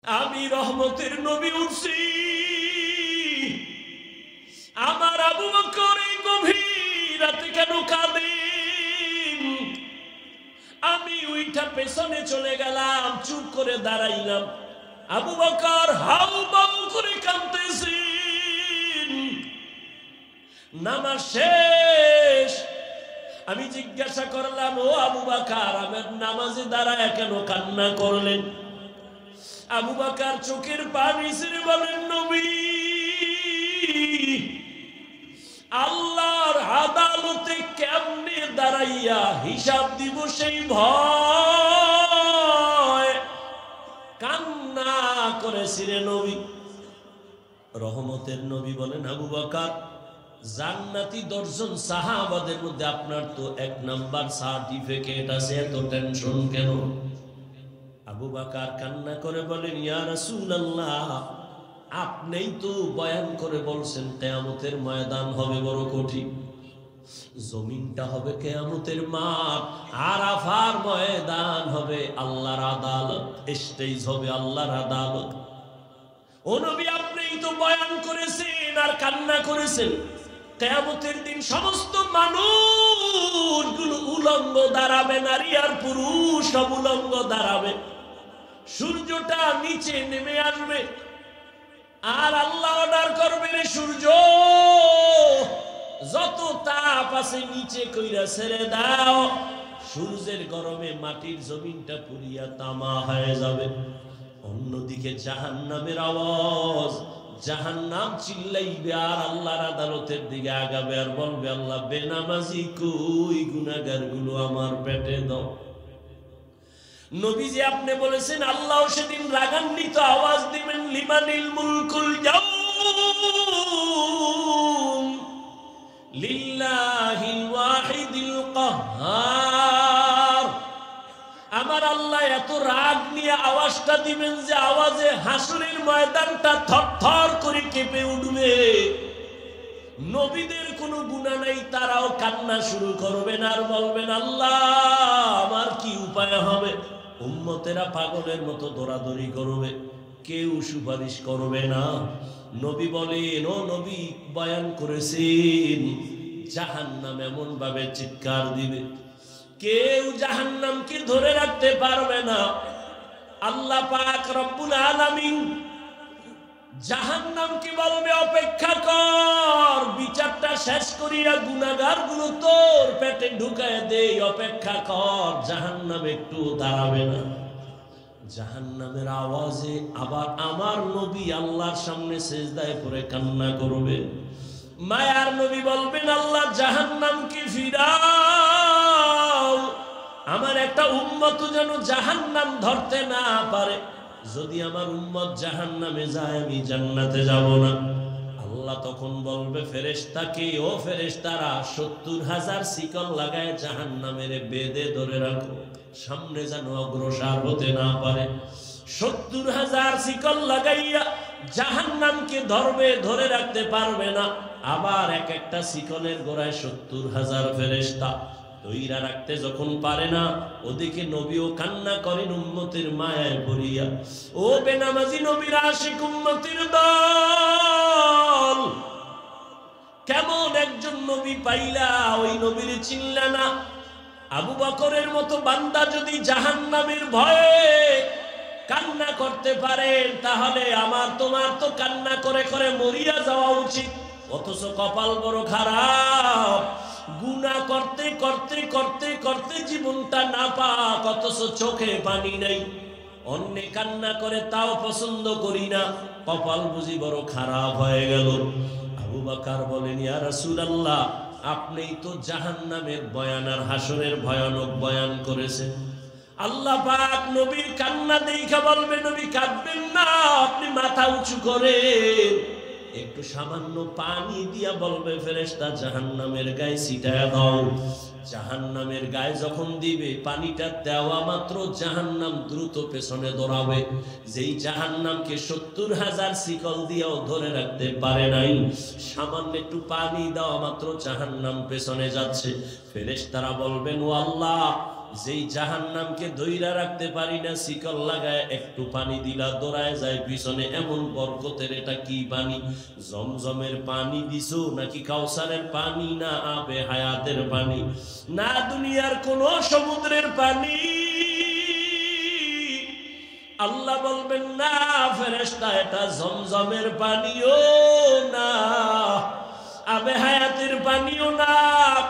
আমি রহমতের নবী উঠছি, আমার আবু বকর এই গভীর রাতে কেন কাঁদেন? আমি ওইটা পেছনে চলে গেলাম, চুপ করে দাঁড়াইলাম। আবু বকর হাউ মাউ করে কাঁদতেছেন। নামাজ শেষ। আমি জিজ্ঞাসা করলাম, ও আবু বকর, আমার নামাজে দাঁড়ায় কেন কান্না করলেন? আবু বকর চোখের পানি ছেড়ে বলেন, নবী, আল্লাহর আদালতে কেমনে দাঁড়াইয়া হিসাব দিব সেই ভয়। কান্না করেছিলেন নবী। রহমতের নবী বলেন, আবু বকর, জান্নাতি 10 জন সাহাবাদের মধ্যে আপনার তো 1 নাম্বার সার্টিফিকেট আছে, এত টেনশন কেন? আবু বকর কান্না করে বলেন, ইয়া রাসূলুল্লাহ, আপনিই তো বয়ান করে বলছেন কিয়ামতের ময়দান হবে বড় কঠিন, জমিনটা হবে কিয়ামতের মাঠ, আরাফার ময়দান হবে আল্লাহর আদালত, স্টেজ হবে আল্লাহর আদালত। ও নবী, আপনিই তো বয়ান করেছেন আর কান্না করেছেন, কিয়ামতের দিন সমস্ত মানুষগুলো উলঙ্গ দাঁড়াবে, নারী আর পুরুষ সব উলঙ্গ দাঁড়াবে, সূর্যটা নিচে নেমে আসবে, আর আল্লাহ অর্ডার করবে, রে সূর্য, যত তাপ আছে নিচে কইরা ছেড়ে দাও। সূর্যের গরমে মাটির জমিনটা পুড়িয়া তামা হয়ে যাবে। অন্যদিকে জাহান্নামের আওয়াজ, জাহান্নাম চিল্লাইবে আর আল্লাহর আদালতের দিকে আগাবে আর বলবে, আল্লাহ, বেনামাজি কই, গুনাহগার গুলো আমার পেটে দাও। নবীজি, আপনি বলেছেন আল্লাহ সেদিন রাগান্বিত আওয়াজ দিবেন, লিমানিল মুলকুল ইয়াউম লিল্লাহিল ওয়াহিদিল কাহ্হার। আমার আল্লাহ এত রাগ নিয়ে আওয়াজটা দিবেন যে আওয়াজে হাসরের ময়দানটা থরথর করে কেঁপে উঠবে। নবীদের কোনো গুনাহ নাই, তারাও কান্না শুরু করবেন আর বলবেন, আল্লাহ, আমার কি উপায় হবে? উম্মতেরা পাগলের মতো দৌড়াদৌড়ি করবে, কেউ সুপারিশ করবে না। নবী বলেন, ও নবী বয়ান করেছেন, জাহান্নাম এমন ভাবে চিৎকার দিবে, কেউ জাহান্নামকে ধরে রাখতে পারবে না। আল্লাহ পাক রব্বুল আলামিন জাহান্নামকে বলবে, অপেক্ষা কর, বিচারটা শেষ করিয়া গুনাহগার গুলো তোর পেটে ঢুকায় দেই, অপেক্ষা কর। জাহান্নাম একটু দাঁড়াবে না। জাহান্নামের আওয়াজে আবার আমার নবী আল্লাহর সামনে সিজদায় পড়ে কান্না করবে। মায়ার নবী বলবেন, আল্লাহ, জাহান্নামকে ফিরাও, আমার একটা উম্মত যেন জাহান্নাম ধরতে না পারে। যদি আমার উম্মত জাহান্নামে যায়, আমি জান্নাতে যাব না। আল্লাহ তখন বলবে ফেরেশতাকে, ও ফেরেশতারা, 70,000 শিকল লাগায় জাহান্নামের বেঁধে ধরে রাখো, সামনে যেন অগ্রসর হতে না পারে। 70,000 শিকল লাগাইয়া জাহান্নামকে ধরবে, ধরে রাখতে পারবে না। আবার এক একটা শিকলের গোড়ায় 70,000 ফেরেশতা ধইরা রাখতে যখন পারে না, ওদিকে নবীও কান্না করেন উম্মতের মায়ায় পড়িয়া। ও বেনামাজি নবীর আশিক উম্মতের দল, কেমন একজন নবী পাইলা, ওই নবীর চিনলা না? আবু বকরের মতো বান্দা যদি জাহান্নামের ভয়ে কান্না করতে পারেন, তাহলে আমার তোমার তো কান্না করে করে মরিয়া যাওয়া উচিত। অথচ কপাল বড় খারাপ, গুনাহ করতে করতে করতে করতে জীবনটা নাপাক, অথচ চোখে পানি নাই। অন্যে কান্না করে তাও পছন্দ করি না, কপাল বুঝি বড় খারাপ হয়ে গেল। আবু বকর বলেন, ইয়া রাসূলুল্লাহ, আপনিই তো জাহান্নামের বয়ান আর হাসরের ভয়ানক বয়ান করেছেন। আল্লাহ পাক নবীর কান্না দেখে বলবে, নবী কাঁদবেন না, আপনি মাথা উঁচু করেন। একটু সামান্য পানি দিয়া বলবে ফেরেশতা, জাহান্নামের গায়ে ছিটায়া দাও। জাহান্নামের গায়ে যখন দিবে, পানিটা দেওয়া মাত্র জাহান্নাম দ্রুত পেছনে দৌড়াবে। যেই জাহান্নামকে 70,000 শিকল দিয়েও ধরে রাখতে পারে নাই, সামান্য একটু পানি দেওয়া মাত্র জাহান্নাম পেছনে যাচ্ছে। ফেরেশতারা বলবেন, ও আল্লাহ, যেই জাহান্নামকে ধইরা রাখতে পারি না, শিকল লাগায় একটু পানি দিলা দৌড়ায় যায় পিছনে, এমন বরকতের এটা কি পানি? জমজমের পানি দিছো নাকি কাউসারের পানি, না আবে হায়াতের পানি, না দুনিয়ার কোন সমুদ্রের পানি? আল্লাহ বলবেন না ফেরেশতা এটা জমজমের পানিও না, আবে হায়াতের পানিও না,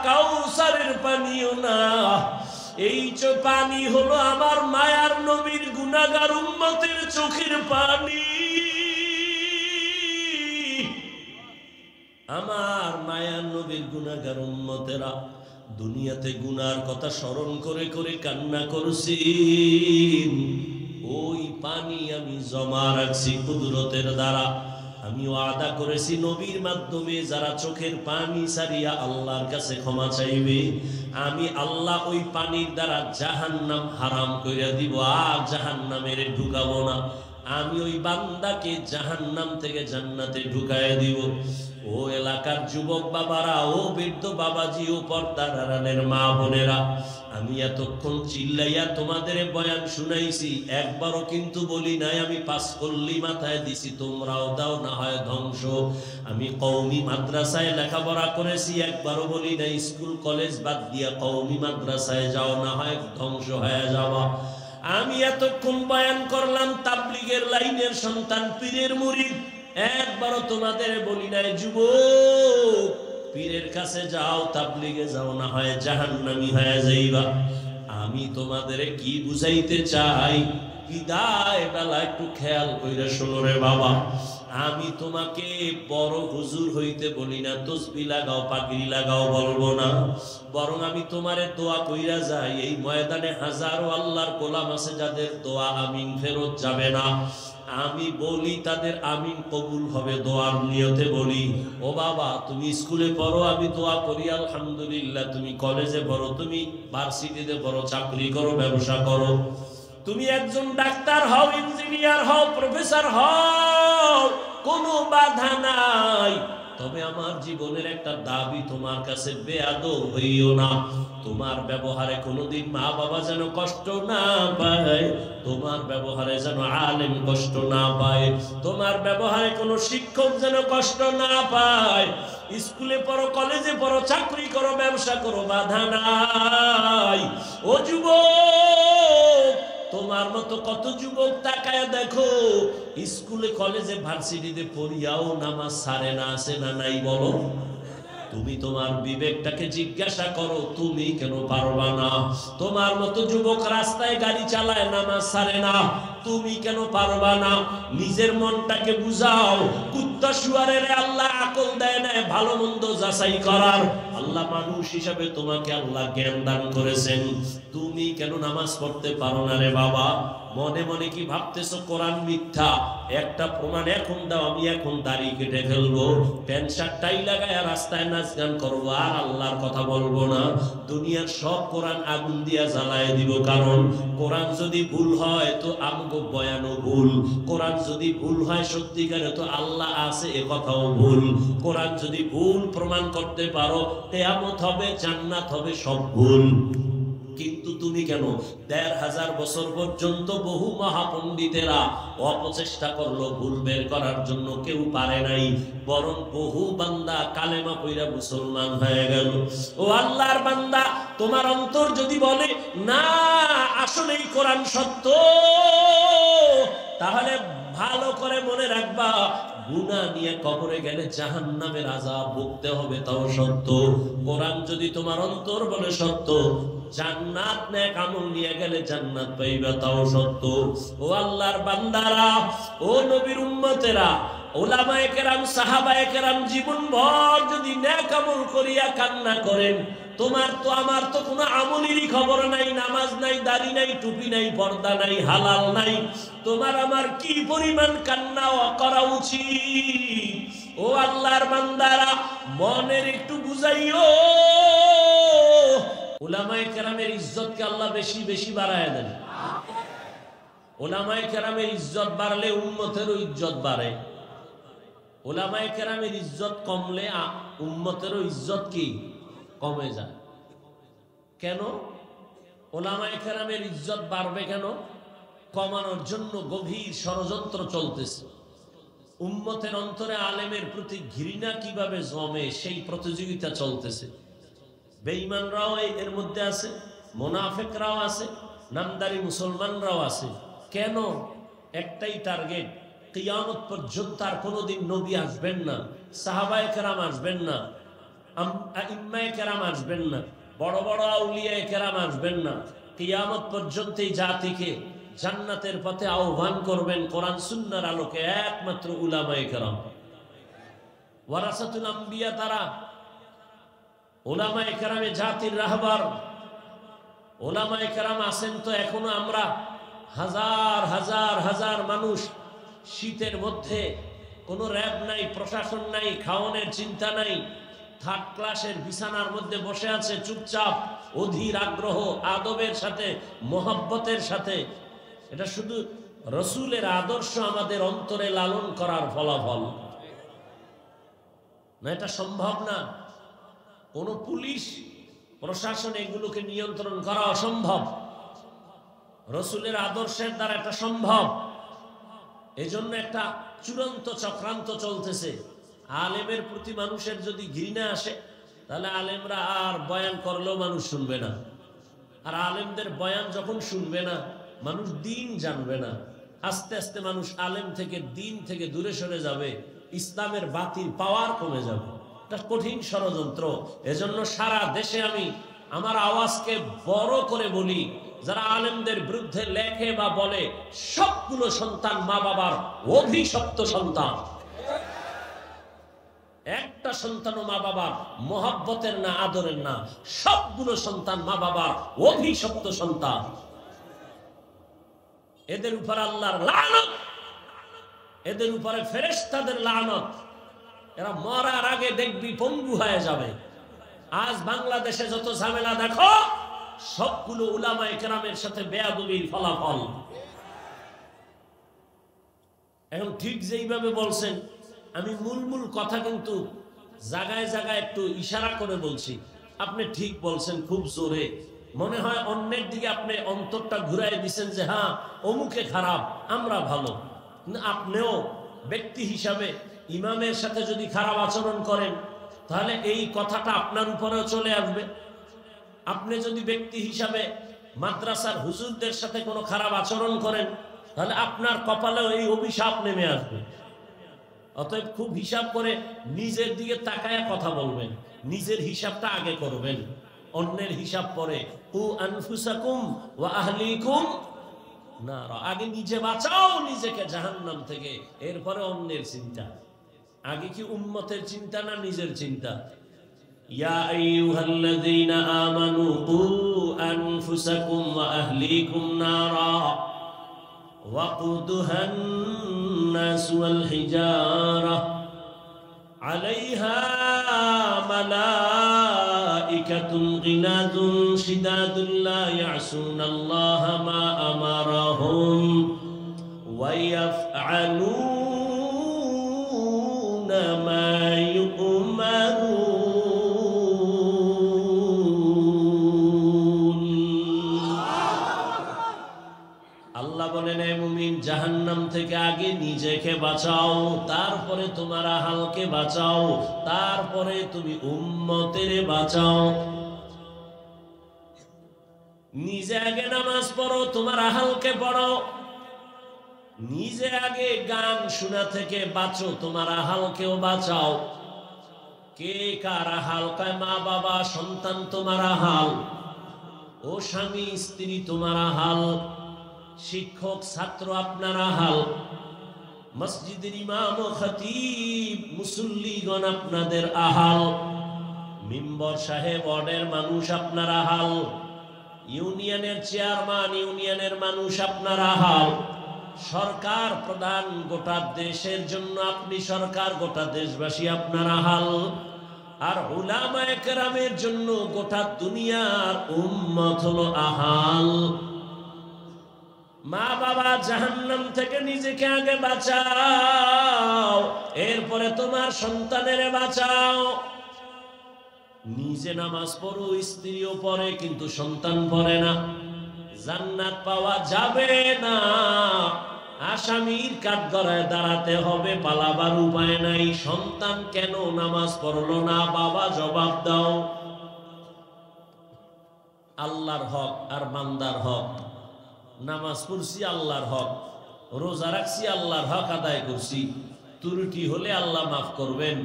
কাউসারের পানিও না। এই পানি হলো আমার মায়ার নবীর গুনাহগার উম্মতের চোখের পানি। আমার মায়ার নবীর গুনাহগার উম্মতেরা দুনিয়াতে গুনার কথা স্মরণ করে করে কান্না করছেন, ওই পানি আমি জমা রাখছি কুদরতের দ্বারা। আমি ওয়াদা করেছি নবীর মাধ্যমে যারা চোখের পানি ছাড়িয়া আল্লাহর কাছে ক্ষমা চাইবে, আমি আল্লাহ ওই পানির দ্বারা জাহান্নাম হারাম কইরা দিব, আর জাহান্নামের ঢুকাবো না। আমি ওই বান্দাকে জাহান্নাম থেকে জান্নাতে ঢুকায় দিব। ও এলাকার যুবক বাবারা, ও বৃদ্ধ বাবাজি, ও পর্দার আড়ালের মা বোনেরা, আমি এতক্ষণ চিল্লাইয়া তোমাদের বয়ান শুনাইছি, একবারও কিন্তু বলি নাই আমি পাস করলি মাথায় দিছি তোমরাও দাও না হয় ধ্বংস। আমি কওমি মাদ্রাসায় লেখাপড়া করেছি, একবারও বলি নাই স্কুল কলেজ বাদ দিয়া কওমি মাদ্রাসায় যাও না হয় ধ্বংস হয়ে যাওয়া। আমি এতক্ষণ বয়ান করলাম তাবলীগের লাইনের সন্তান, পীরের মুরিদ, একবারও তোমাদের বলি নাই যুবক পীরের কাছে যাও, তাবলীগে যাও না হয় জাহান্নামী হয়ে যাইবা। আমি তোমাদের কি বুঝাইতে চাই, বিদায় বেলা একটু খেয়াল কইরা শোনো রে বাবা। আমি তোমাকে বড় হুজুর হইতে বলি না, তসবিহ লাগাও পাগড়ি লাগাও বলবো না, বরং আমি তোমারে দোয়া কইরা যাই। এই ময়দানে হাজারো আল্লাহর গোলাম আছে যাদের দোয়া আমিন ফেরত যাবে না, আমি বলি তাদের আমিন কবুল হবে, দোয়ার নিয়তে বলি। ও বাবা তুমি স্কুলে পড়ো, আমি দোয়া করি আলহামদুলিল্লাহ। তুমি কলেজে পড়ো, তুমি ভার্সিটিতে পড়ো, চাকরি করো, ব্যবসা করো, তুমি একজন ডাক্তার হও, ইঞ্জিনিয়ার হও, প্রফেসর হও, কোনো বাধা নাই। তবে আমার জীবনের একটা দাবি তোমার কাছে, বেয়াদব হইও না। তোমার ব্যবহারে কোনোদিন মা বাবা যেন কষ্ট না পায়, তোমার ব্যবহারে যেন আলেম কষ্ট না পায়, তোমার ব্যবহারে কোনো শিক্ষক যেন কষ্ট না পায়। স্কুলে পড়ো, কলেজে পড়ো, চাকরি করো, ব্যবসা করো, বাধা নাই। ও যুবক, তোমার মতো কত যুবক তাকায় দেখো, স্কুলে কলেজে ভার্সিটিতে পড়িয়াও নামাজ ছাড়ে না, আছে না নাই বলো? তুমি তোমার বিবেকটাকে জিজ্ঞাসা করো, তুমি কেন পারবা না? তোমার মতো যুবক রাস্তায় গাড়ি চালায়, নামাজ ছাড়ে না, তুমি কেন পারবা না? নিজের মনটাকে বুঝাও। কুত্তা শুয়ারের আল্লাহ আকল দেয় না ভালো মন্দ যাচাই করার। আল্লাহ মানুষ হিসাবে তোমাকে আল্লাহ জ্ঞান দান করেছেন, তুমি কেন নামাজ পড়তে পারো না রে বাবা? মনে মনে কি ভাবতেছো কোরআন মিথ্যা? একটা প্রমাণ এখন দাও, আমি এখন দাড়ি কেটে ফেলবো, প্যান্ট শার্ট টাই লাগায় রাস্তায় নাচ গান করবো, আর আল্লাহর কথা বলবো না। দুনিয়ার সব কোরআন আগুন দিয়া জ্বালায় দিব। কারণ কোরআন যদি ভুল হয় তো আমগো বয়ানও ভুল, কোরআন যদি ভুল হয় সত্যিকারে তো আল্লাহ আছে এ কথাও ভুল। কোরআন যদি ভুল প্রমাণ করতে পারো, কিয়ামত হবে, জান্নাত হবে, সব ভুল। কিন্তু তুমি কেন ১৫০০ বছর পর্যন্ত বহু মহাপণ্ডিতেরা অপচেষ্টা করলো ভুল বের করার জন্য, কেউ পারে নাই, বরং বহু বান্দা কালেমা পয়রা মুসলমান হয়ে গেল। ও আল্লাহর বান্দা, তোমার অন্তর যদি বলে না আসলেই কোরআন সত্য, তাহলে ভালো করে মনে রাখবা, গুনাহ নিয়ে কবরে গেলে জাহান্নামের আযাব ভুগতে হবে, তাও সত্য। কোরআন যদি তোমার অন্তর বলে সত্য, জান্নাত নেক আমল নিয়ে গেলে জান্নাত পাইবা, তাও সত্য। ও আল্লাহর বান্দারা, ও নবীর উম্মতেরা, ওলামায়ে কেরাম, সাহাবায়ে কেরাম জীবনভর যদি নেক আমল করিয়া কান্না করেন, তোমার তো আমার তো কোনো আমলেরই খবর নাই, নামাজ নাই, দাড়ি নাই, টুপি নাই, পর্দা নাই, হালাল নাই, তোমার আমার কি পরিমাণ কান্না করা উচিত? ও আল্লাহর বান্দারা, মনের একটু বুঝাইও। উলামায়ে কেরামের ইজ্জতকে আল্লাহ বেশি বেশি বাড়ায় দেন। উলামায়ে কেরামের ইজ্জত বাড়লে উম্মতেরও ইজ্জত বাড়ে। উলামায়ে কেরামের ইজ্জত কমলে উম্মতেরও ইজ্জত কি কমে যায়। কেন? ওলামায়ে কেরামের ইজ্জত বাড়বে কেন? কমানোর জন্য গভীর ষড়যন্ত্র চলতেছে। উম্মতের অন্তরে আলেমের প্রতি ঘৃণা কিভাবে জমে সেই প্রতিযোগিতা চলতেছে। বেঈমানরাও এর মধ্যে আছে, মুনাফিকরাও আছে, নামদারি মুসলমানরাও আছে। কেন? একটাই টার্গেট, কিয়ামত পর্যন্ত আর কোনোদিন নবী আসবেন না, সাহাবায়ে কেরাম আসবেন না, আইম্মায়ে কেরাম আসবেন না, বড় বড় আউলিয়ায়ে কেরাম আসবেন না। কিয়ামত পর্যন্ত এই জাতিকে জান্নাতের পথে আহ্বান করবেন কোরআন সুন্নাহর আলোকে একমাত্র উলামায়ে কেরাম। ওয়ারাসাতুল আম্বিয়া তারা। উলামায়ে কেরামে জাতির রাহবার। উলামায়ে কেরাম আছেন তো এখনো আমরা হাজার হাজার হাজার মানুষ শীতের মধ্যে কোনো র্যাব নাই, প্রশাসন নাই, খাওয়ানোর চিন্তা নাই, থার্ড ক্লাসের বিছানার মধ্যে বসে আছে চুপচাপ, অধীর আগ্রহ, আদবের সাথে, মোহাব্বতের সাথে। এটা শুধু রসুলের আদর্শ আমাদের অন্তরে লালন করার ফলাফল না, এটা সম্ভব না। কোন পুলিশ প্রশাসন এগুলোকে নিয়ন্ত্রণ করা অসম্ভব। রসুলের আদর্শের দ্বারা এটা সম্ভব। এজন্য একটা চূড়ান্ত চক্রান্ত চলতেছে। আলেমের প্রতি মানুষের যদি ঘৃণা আসে তাহলে আলেমরা আর বয়ান করলেও মানুষ শুনবে না। আর আলেমদের বয়ান যখন শুনবে না, মানুষ দিন জানবে না। আস্তে আস্তে মানুষ আলেম থেকে, দিন থেকে দূরে সরে যাবে, ইসলামের বাতিল পাওয়ার কমে যাবে। এটা কঠিন ষড়যন্ত্র। এজন্য সারা দেশে আমি আমার আওয়াজকে বড় করে বলি, যারা আলেমদের বিরুদ্ধে লেখে বা বলে, সবগুলো সন্তান মা বাবার অভিশপ্ত সন্তান। একটা সন্তানও মা বাবার মোহাব্বতের না, আদরের না। সবগুলো সন্তান মা বাবার অভিশপ্ত সন্তান। এদের উপর আল্লাহর লানত, এদের উপরে ফেরেশতাদের লানত। এরা মরার আগে দেখবি পঙ্গু হয়ে যাবে। আজ বাংলাদেশে যত ঝামেলা দেখো, সবগুলো উলামায়ে কেরামের সাথে বেয়াদবির ফলাফল। এখন ঠিক যেইভাবে বলছেন, আমি মূল কথা কিন্তু জায়গায় জায়গায় একটু ইশারা করে বলছি। আপনি ঠিক বলছেন খুব জোরে, মনে হয় অন্যের দিকে আপনি অন্তরটা ঘুরাই দিচ্ছেন যে হ্যাঁ অমুকে খারাপ, আমরা ভালো। আপনিও ব্যক্তি হিসাবে ইমামের সাথে যদি খারাপ আচরণ করেন, তাহলে এই কথাটা আপনার উপরেও চলে আসবে। আপনি যদি ব্যক্তি হিসাবে মাদ্রাসার হুজুরদের সাথে কোনো খারাপ আচরণ করেন, তাহলে আপনার কপালেও এই অভিশাপ নেমে আসবে। অতএব খুব হিসাব করে নিজের দিকে তাকায়া কথা বলবেন, নিজের হিসাবটা আগে করবেন, অন্যের হিসাব পরে। কু আনফুসাকুম ওয়া আহলিকুম নারা। আগে নিজে বাঁচাও নিজেকে জাহান্নাম থেকে, এরপরে অন্যের চিন্তা। আগে কি উম্মতের চিন্তা না নিজের চিন্তা? ইয়া আইয়ুহাল্লাযীনা আমানু কু আনফুসাকুম ওয়া আহলিকুম নারা ওয়াকুদুহান নাস ওয়াল হিজারা আলাইহা মালাইকাতুন গিলাযুন শিদাদুন লা ইয়াসুনাল্লাহা মা আমারাহুম ওয়া ইয়াফআলুনা মা ইউমারুন। আল্লাহ বলেন, হে মুমিন, জাহান্নাম থেকে আগে নিজেকে বাঁচাও, তারপরে তোমার আহালকে বাঁচাও, তারপরে তুমি উম্মতের বাঁচাও। নিজে আগে নামাজ পড়ো, তোমার আহালকে পড়ো। নিজে আগে গান শোনা থেকে বাঁচো, তোমার আহালকেও বাঁচাও। কে কার আহাল? কয় মা বাবা সন্তান তোমার আহাল, ও স্বামী স্ত্রী তোমার আহাল, শিক্ষক ছাত্র আপনার আহাল, মসজিদের ইমাম ও খতিব মুসল্লিগণ আপনাদের আহাল, মিম্বর সাহেব ওয়ার্ডের মানুষ আপনার আহাল, ইউনিয়নের চেয়ারম্যান ইউনিয়নের মানুষ আপনার আহাল, সরকার প্রধান গোটা দেশের জন্য আপনি সরকার, গোটা দেশবাসী আপনার আহাল। আর উলামায়ে কেরামের জন্য গোটা দুনিয়ার উম্মত হলো আহাল। মা বাবা জাহান্নাম থেকে নিজেকে আগে বাঁচাও, এরপরে তোমার সন্তানের বাঁচাও। নিজে নামাজ পড়ো, স্ত্রীও পড়ে, কিন্তু সন্তান পড়ে না। জান্নাত পাওয়া যাবে না। আসামির কাঠগড়ায় দাঁড়াতে হবে, পালাবার উপায় নাই। সন্তান কেন নামাজ পড়লো না, বাবা জবাব দাও। আল্লাহর হক আর বান্দার হক। নামাজ পড়ছি আল্লাহর হক, রোজা রাখছি আল্লাহর হক আদায় করছি। ত্রুটি হলে আল্লাহ মাফ করবেন।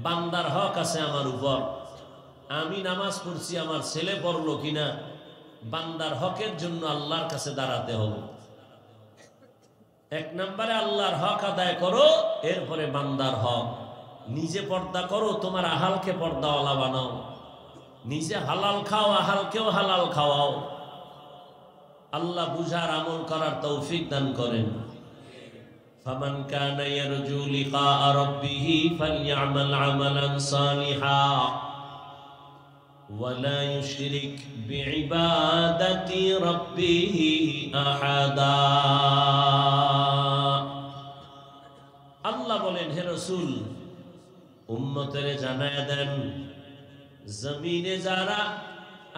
বান্দার হক আছে আমার উপর। আমি নামাজ পড়ছি, আমার ছেলে পড়লো কিনা, বান্দার হকের জন্য আল্লাহর কাছে দাঁড়াতে হবে। এক নম্বরে আল্লাহর হক আদায় করো, এরপরে বান্দার হক। নিজে পর্দা করো, তোমার আহালকে পর্দাওয়ালা বানাও। নিজে হালাল খাও, আহালকেও হালাল খাওয়াও। আল্লাহ বুঝার আমল করার তৌফিক দান করেন। ফামান কানা ইয়ারজু লিকা রাব্বিহি ফালইআমাল আমালান সালিহা ওয়ালা ইউশরিক বিইবাদাতি রাব্বিহি আহাদা। আল্লাহ বলেন, হে রাসূল, উম্মতের জানায়া দেন, জমিনে যারা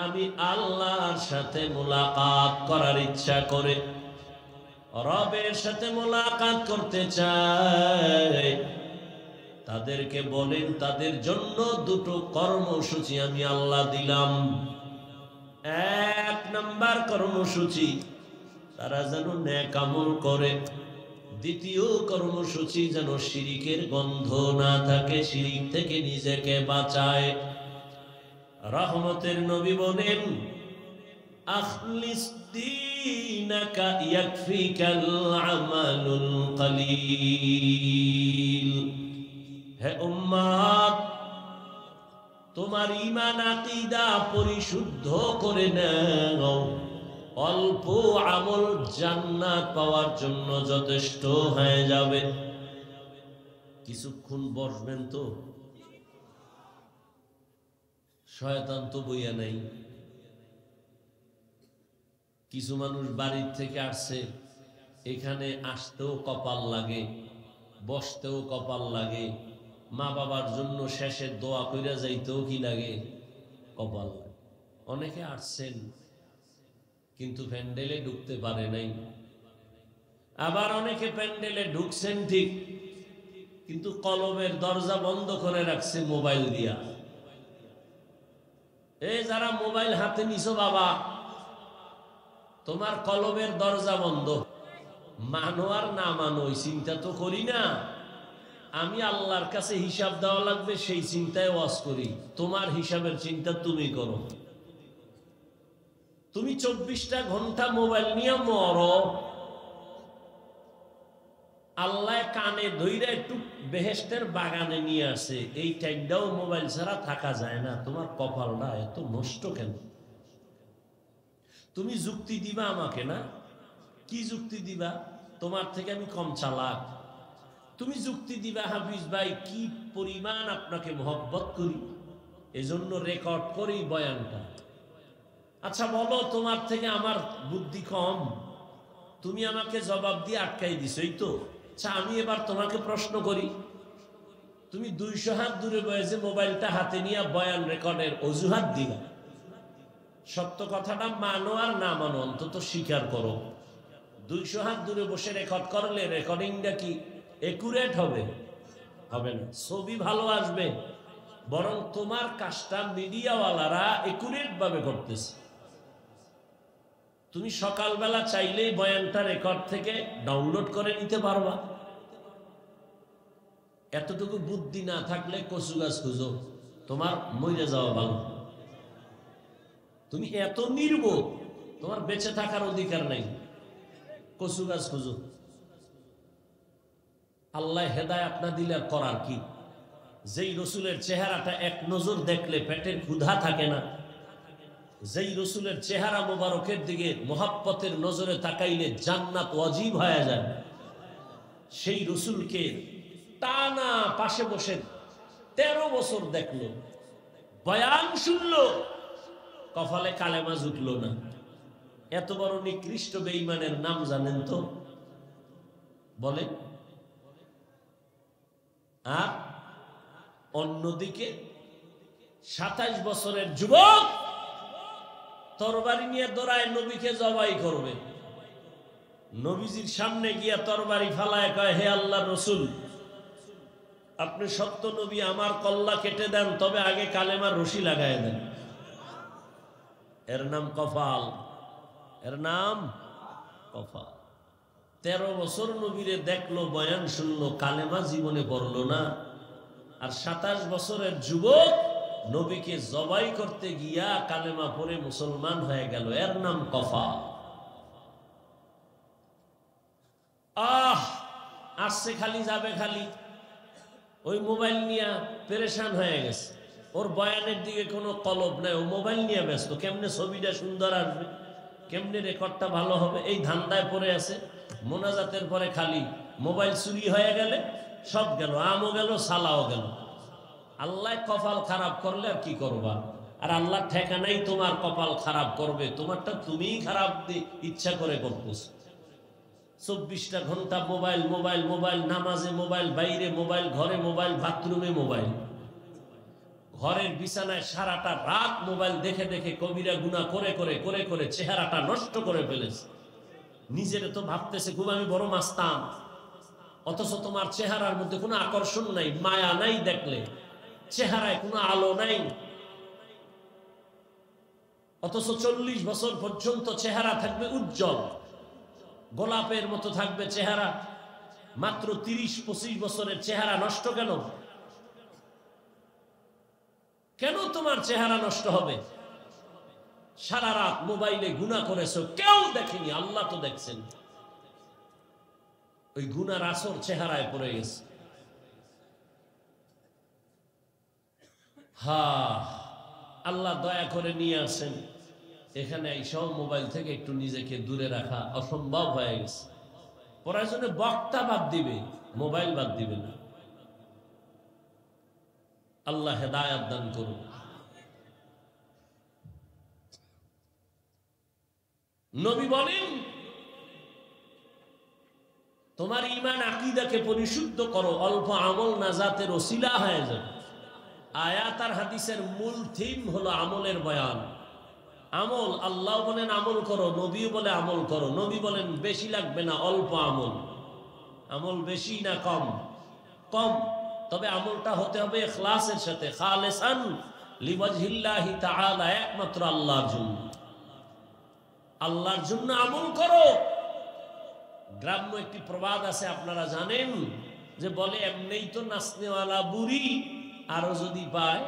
আমি আল্লাহর সাথে মুলাকাত করার ইচ্ছা করে, রবের সাথে মুলাকাত করতে চায়, তাদেরকে বলেন তাদের জন্য দুটো কর্মসূচি আমি আল্লাহ দিলাম। এক নাম্বার কর্মসূচি, তারা যেন নেক আমল করে। দ্বিতীয় কর্মসূচি, যেন শিরিকের গন্ধ না থাকে, শিরিক থেকে নিজেকে বাঁচায়। রহমতের নবী বলেন, আখলিস দীনাকা ইয়াকফিকাল আমালুল কলিল। হে উম্মত, তোমার ঈমান আকীদা পরিশুদ্ধ করে নাও। অল্প আমল জান্নাত পাওয়ার জন্য যথেষ্ট হয়ে যাবে। কিছুক্ষণ বসবেন তো, শয়তান তো বইয়া নাই। কিছু মানুষ বাড়ির থেকে আসছে, এখানে আসতেও কপাল লাগে, বসতেও কপাল লাগে, মা বাবার জন্য শেষে দোয়া কইরা যাইতেও কি লাগে, কপাল লাগে। অনেকে আসছেন কিন্তু প্যান্ডেলে ঢুকতে পারে নাই। আবার অনেকে প্যান্ডেলে ঢুকছেন ঠিক, কিন্তু কলবের দরজা বন্ধ করে রাখছে মোবাইল দিয়া। এই যারা মোবাইল হাতে নিছো বাবা, তোমার কলবের দরজা বন্ধ। মানো আর না মানো ওই চিন্তা তো করি না। আমি আল্লাহর কাছে হিসাব দেওয়া লাগবে, সেই চিন্তায় ওয়াজ করি। তোমার হিসাবের চিন্তা তুমি করো। তুমি 24টা ঘন্টা মোবাইল নিয়ে মরো, আল্লাহ কানে ধইরা একটু বেহেশতের বাগানে নিয়ে আসে, এই টাইমটাও মোবাইল ছাড়া থাকা যায় না। তোমার কপালটা এত নষ্ট কেন? তুমি যুক্তি দিবা আমাকে না? কি যুক্তি দিবা? তোমার থেকে আমি কম চালাক। তুমি যুক্তি দিবা, হাফিজ ভাই কি পরিমাণ আপনাকে মহব্বত করি, এজন্য রেকর্ড করি বয়ানটা। আচ্ছা বলো, তোমার থেকে আমার বুদ্ধি কম? তুমি আমাকে জবাব দিয়ে আটকাই দিছই তো। আচ্ছা আমি এবার তোমাকে প্রশ্ন করি, তুমি 200 হাত দূরে বসে মোবাইলটা হাতে নিয়ে বয়ান রেকর্ডের অজুহাত দিলা, সত্য কথাটা মানো আর না মানো অন্তত স্বীকার করো। 200 হাত দূরে বসে রেকর্ড করলে রেকর্ডিংটা কি একুরেট হবে? হবে না। ছবি ভালো আসবে, বরং তোমার কাজটা মিডিয়াওয়ালারা একুরেট ভাবে করতেছে। তুমি সকালবেলা চাইলেই বয়ানটা রেকর্ড থেকে ডাউনলোড করে নিতে পারবা। এতটুকু বুদ্ধি না থাকলে কচু গাছ খুঁজো, তোমার মরে যাওয়া ভালো। তুমি এত নির্বোধ, তোমার বেঁচে থাকার অধিকার নাই, কচু গাছ খুঁজো। আল্লাহ হেদায়েত না দিলে করার কি? যেই রসুলের চেহারাটা এক নজর দেখলে পেটের ক্ষুধা থাকে না, যেই রসুলের চেহারা মোবারকের দিকে মোহাব্বতের নজরে তাকাইলে জান্নাত ওয়াজিব হয়ে যায়, সেই রসুলকে টানা পাশে বসে 13 বছর দেখলো, বয়ান শুনলো, কপালে কালেমা জুটলো না। এত বড় নিকৃষ্ট বেঈমানের নাম জানেন তো? বলেন। আর অন্যদিকে 27 বছরের যুবক তরবারি নিয়ে দৌড়ায় নবীকে জবাই করবে। নবীজির সামনে গিয়া তরবারি ফালায় কয়, হে আল্লাহর রাসূল, আপনি সত্য নবী, আমার কল্লা কেটে দেন, তবে আগে কালেমার রশি লাগায় দেন। এর নাম কফাল, এর নাম কফাল। 13 বছর নবীরে দেখলো, বয়ান শুনলো, কালেমা জীবনে পড়লো না। আর 27 বছরের যুবক নবীকে জবাই করতে গিয়া কালেমা পড়ে মুসলমান হয়ে গেল। এর নাম কফাল। আসছে খালি, যাবে খালি, ওই মোবাইল নিয়ে পেরেশান হয়ে গেছে। ওর বয়ানের দিকে কোনো কলব নাই, ও মোবাইল নিয়ে ব্যস্ত। কেমনে ছবিটা সুন্দর আসবে, কেমনে রেকর্ডটা ভালো হবে, এই ধান্দায় পড়ে আছে। মোনাজাতের পরে খালি মোবাইল চুরি হয়ে গেলে সব গেল, আমও গেল, সালাও গেল। আল্লাহ কপাল খারাপ করলে আর কি করবা? আর আল্লাহ ঠেকানাই তোমার কপাল খারাপ করবে, তোমারটা তুমিই খারাপ দিয়ে ইচ্ছা করে করতেছ। 24টা ঘন্টা মোবাইল, মোবাইল, মোবাইল, নামাজে মোবাইল, বাইরে মোবাইল, ঘরে মোবাইল, বাথরুমে মোবাইল, ঘরের বিছানায় সারাটা রাত মোবাইল দেখে দেখে কবিরা গুনাহ করে করে করে করে চেহারাটা নষ্ট করে ফেলেছে। নিজেরে তো ভাবতেছে খুব আমি বড় মাস্তান, অথচ তোমার চেহারার মধ্যে কোনো আকর্ষণ নাই, মায়া নাই, দেখলে চেহারায় কোনো আলো নাই। অথচ 40 বছর পর্যন্ত চেহারা থাকবে উজ্জ্বল, গোলাপের মতো থাকবে চেহারা। মাত্র 30-25 বছরের চেহারা নষ্ট কেন? কেন তোমার চেহারা নষ্ট হবে? সারা রাত মোবাইলে গুনাহ করেছো, কেউ দেখেনি, আল্লাহ তো দেখছেন। ওই গুনার আসর চেহারায় পড়ে গেছে। আল্লাহ দয়া করে নিয়ে আসেন এখানে। এই সব মোবাইল থেকে একটু নিজেকে দূরে রাখা অসম্ভব হয়ে গেছে। প্রয়োজনে বক্তা বাদ দিবে, মোবাইল বাদ দিবে না। আল্লাহ হেদায়েত দান করুন। নবী বলেন, তোমার ঈমান আকীদাকে পরিশুদ্ধ করো, অল্প আমল নাজাতের ওসিলা হয়ে যাবে। আয়াত আর হাদিসের মূল থিম হলো আমলের বয়ান। আমল, আল্লাহ বলেন আমল করো, নবীও বলে আমল করো। নবী বলেন বেশি লাগবে না, অল্প আমল। আমল বেশি না কম? কম। তবে আমলটা হতে হবে ইখলাসের সাথে, খালিসান লিওয়াজহিল্লাহি তাআলা, একমাত্র আল্লাহর জন্য। আল্লাহর জন্য আমল করো। গ্রাম্য একটি প্রবাদ আছে, আপনারা জানেন, যে বলে এমনিই তো নাচনেওয়ালা বুড়ি, আরো যদি পায়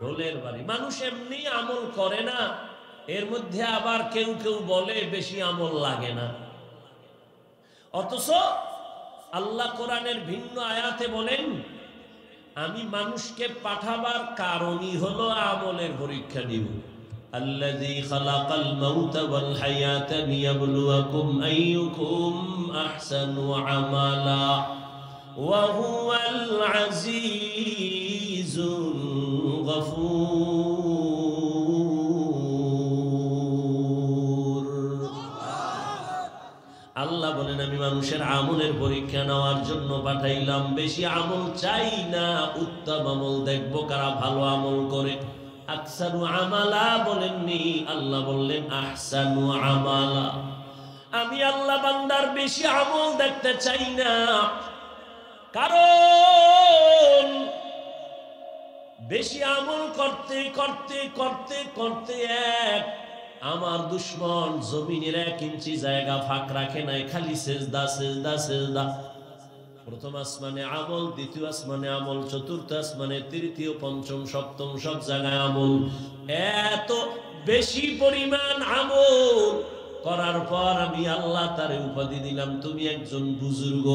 ঢোলের বাড়ি। মানুষ এমনি আমল করে না, এর মধ্যে আবার কেউ কেউ বলে বেশি আমল লাগে না। অথচ আল্লাহ কোরআনের ভিন্ন আয়াতে বলেন, আমি মানুষকে পাঠাবার কারণই হলো আমলের পরীক্ষা নিব। আল্লাযী খালাকাল মাউতা ওয়াল হায়াতা লিয়াবলুয়াকুম আইয়ুকুম আহসানু আমালা ওয়া হুয়াল আজিজুল গফুর। আল্লাহ বলেন আমি মানুষের আমলের পরীক্ষা নেওয়ার জন্য পাঠাইলাম। বেশি আমল চাই না, উত্তম আমল দেখবো কারা ভালো আমল করে। আকসারু আমালা বলেননি, আল্লাহ বললেন আহসানু আমালা। আমি আল্লাহ বান্দার বেশি আমল দেখতে চাই না, কারণ বেশি আমল করতে করতে করতে করতে আমার দুশ্মন জমিনের 1 ইঞ্চি জায়গা ফাঁক রাখে নাই, খালি সেজদা সেজদা সেজদা। প্রথম আসমানে আমল, দ্বিতীয় আসমানে আমল, চতুর্থ আসমানে, তৃতীয়, পঞ্চম, সপ্তম, সব জায়গায় আমল। এত বেশি পরিমাণ আমল করার পর আমি আল্লাহ তারে উপাধি দিলাম, তুমি একজন বুজুর্গ,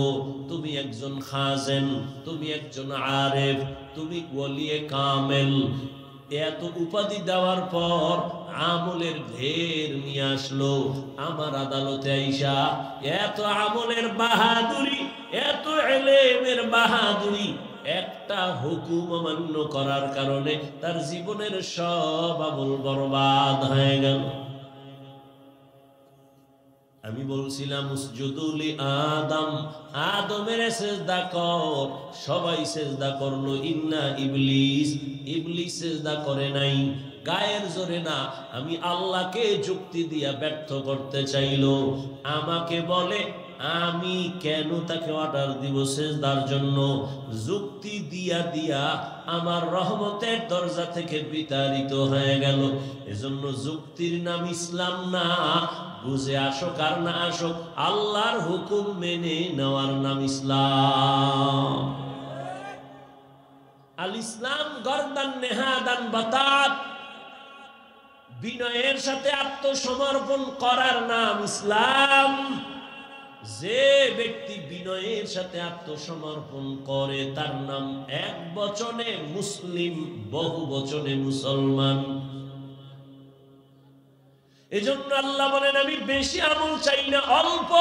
তুমি একজন খাজেন, তুমি একজন আরেফ, তুমি ওলিয়ে কামেল। এত উপাধি দেওয়ার পর আমলের ঢের নিয়ে আসলো আমার আদালতে আইসা। এত আমলের বাহাদুরি, এত ইলমের বাহাদুরি, একটা হুকুম অমান্য করার কারণে তার জীবনের সব আমল বরবাদ হয়ে গেল। আমি বলছিলাম উসজুদুলি আদম, আদমের সেজদা কর, সবাই সেজদা করলো, ইন্না ইবলিস, ইবলিস সেজদা করে নাই। গায়ের জোরে না, আমি আল্লাহকে যুক্তি দিয়া ব্যর্থ করতে চাইল। আমাকে বলে আমি কেন তাকে অর্ডার দিব সেজদার জন্য? যুক্তি দিয়া দিয়া আমার রহমতের দরজা থেকে বিতাড়িত হয়ে গেল। এজন্য যুক্তির নাম ইসলাম না। বুঝে আসুক আর না আসুক, আল্লাহর হুকুম মেনে নেওয়ার নাম ইসলাম। আল ইসলাম গর্দান নেহাদান বাতাত, বিনয়ের সাথে আত্মসমর্পণ করার নাম ইসলাম। যে ব্যক্তি বিনয়ের সাথে আত্মসমর্পণ করে তার নাম এক বচনে মুসলিম, বহু বচনে মুসলমান। এজন্য আল্লাহ বলেন আমি বেশি আমল চাই না, অল্প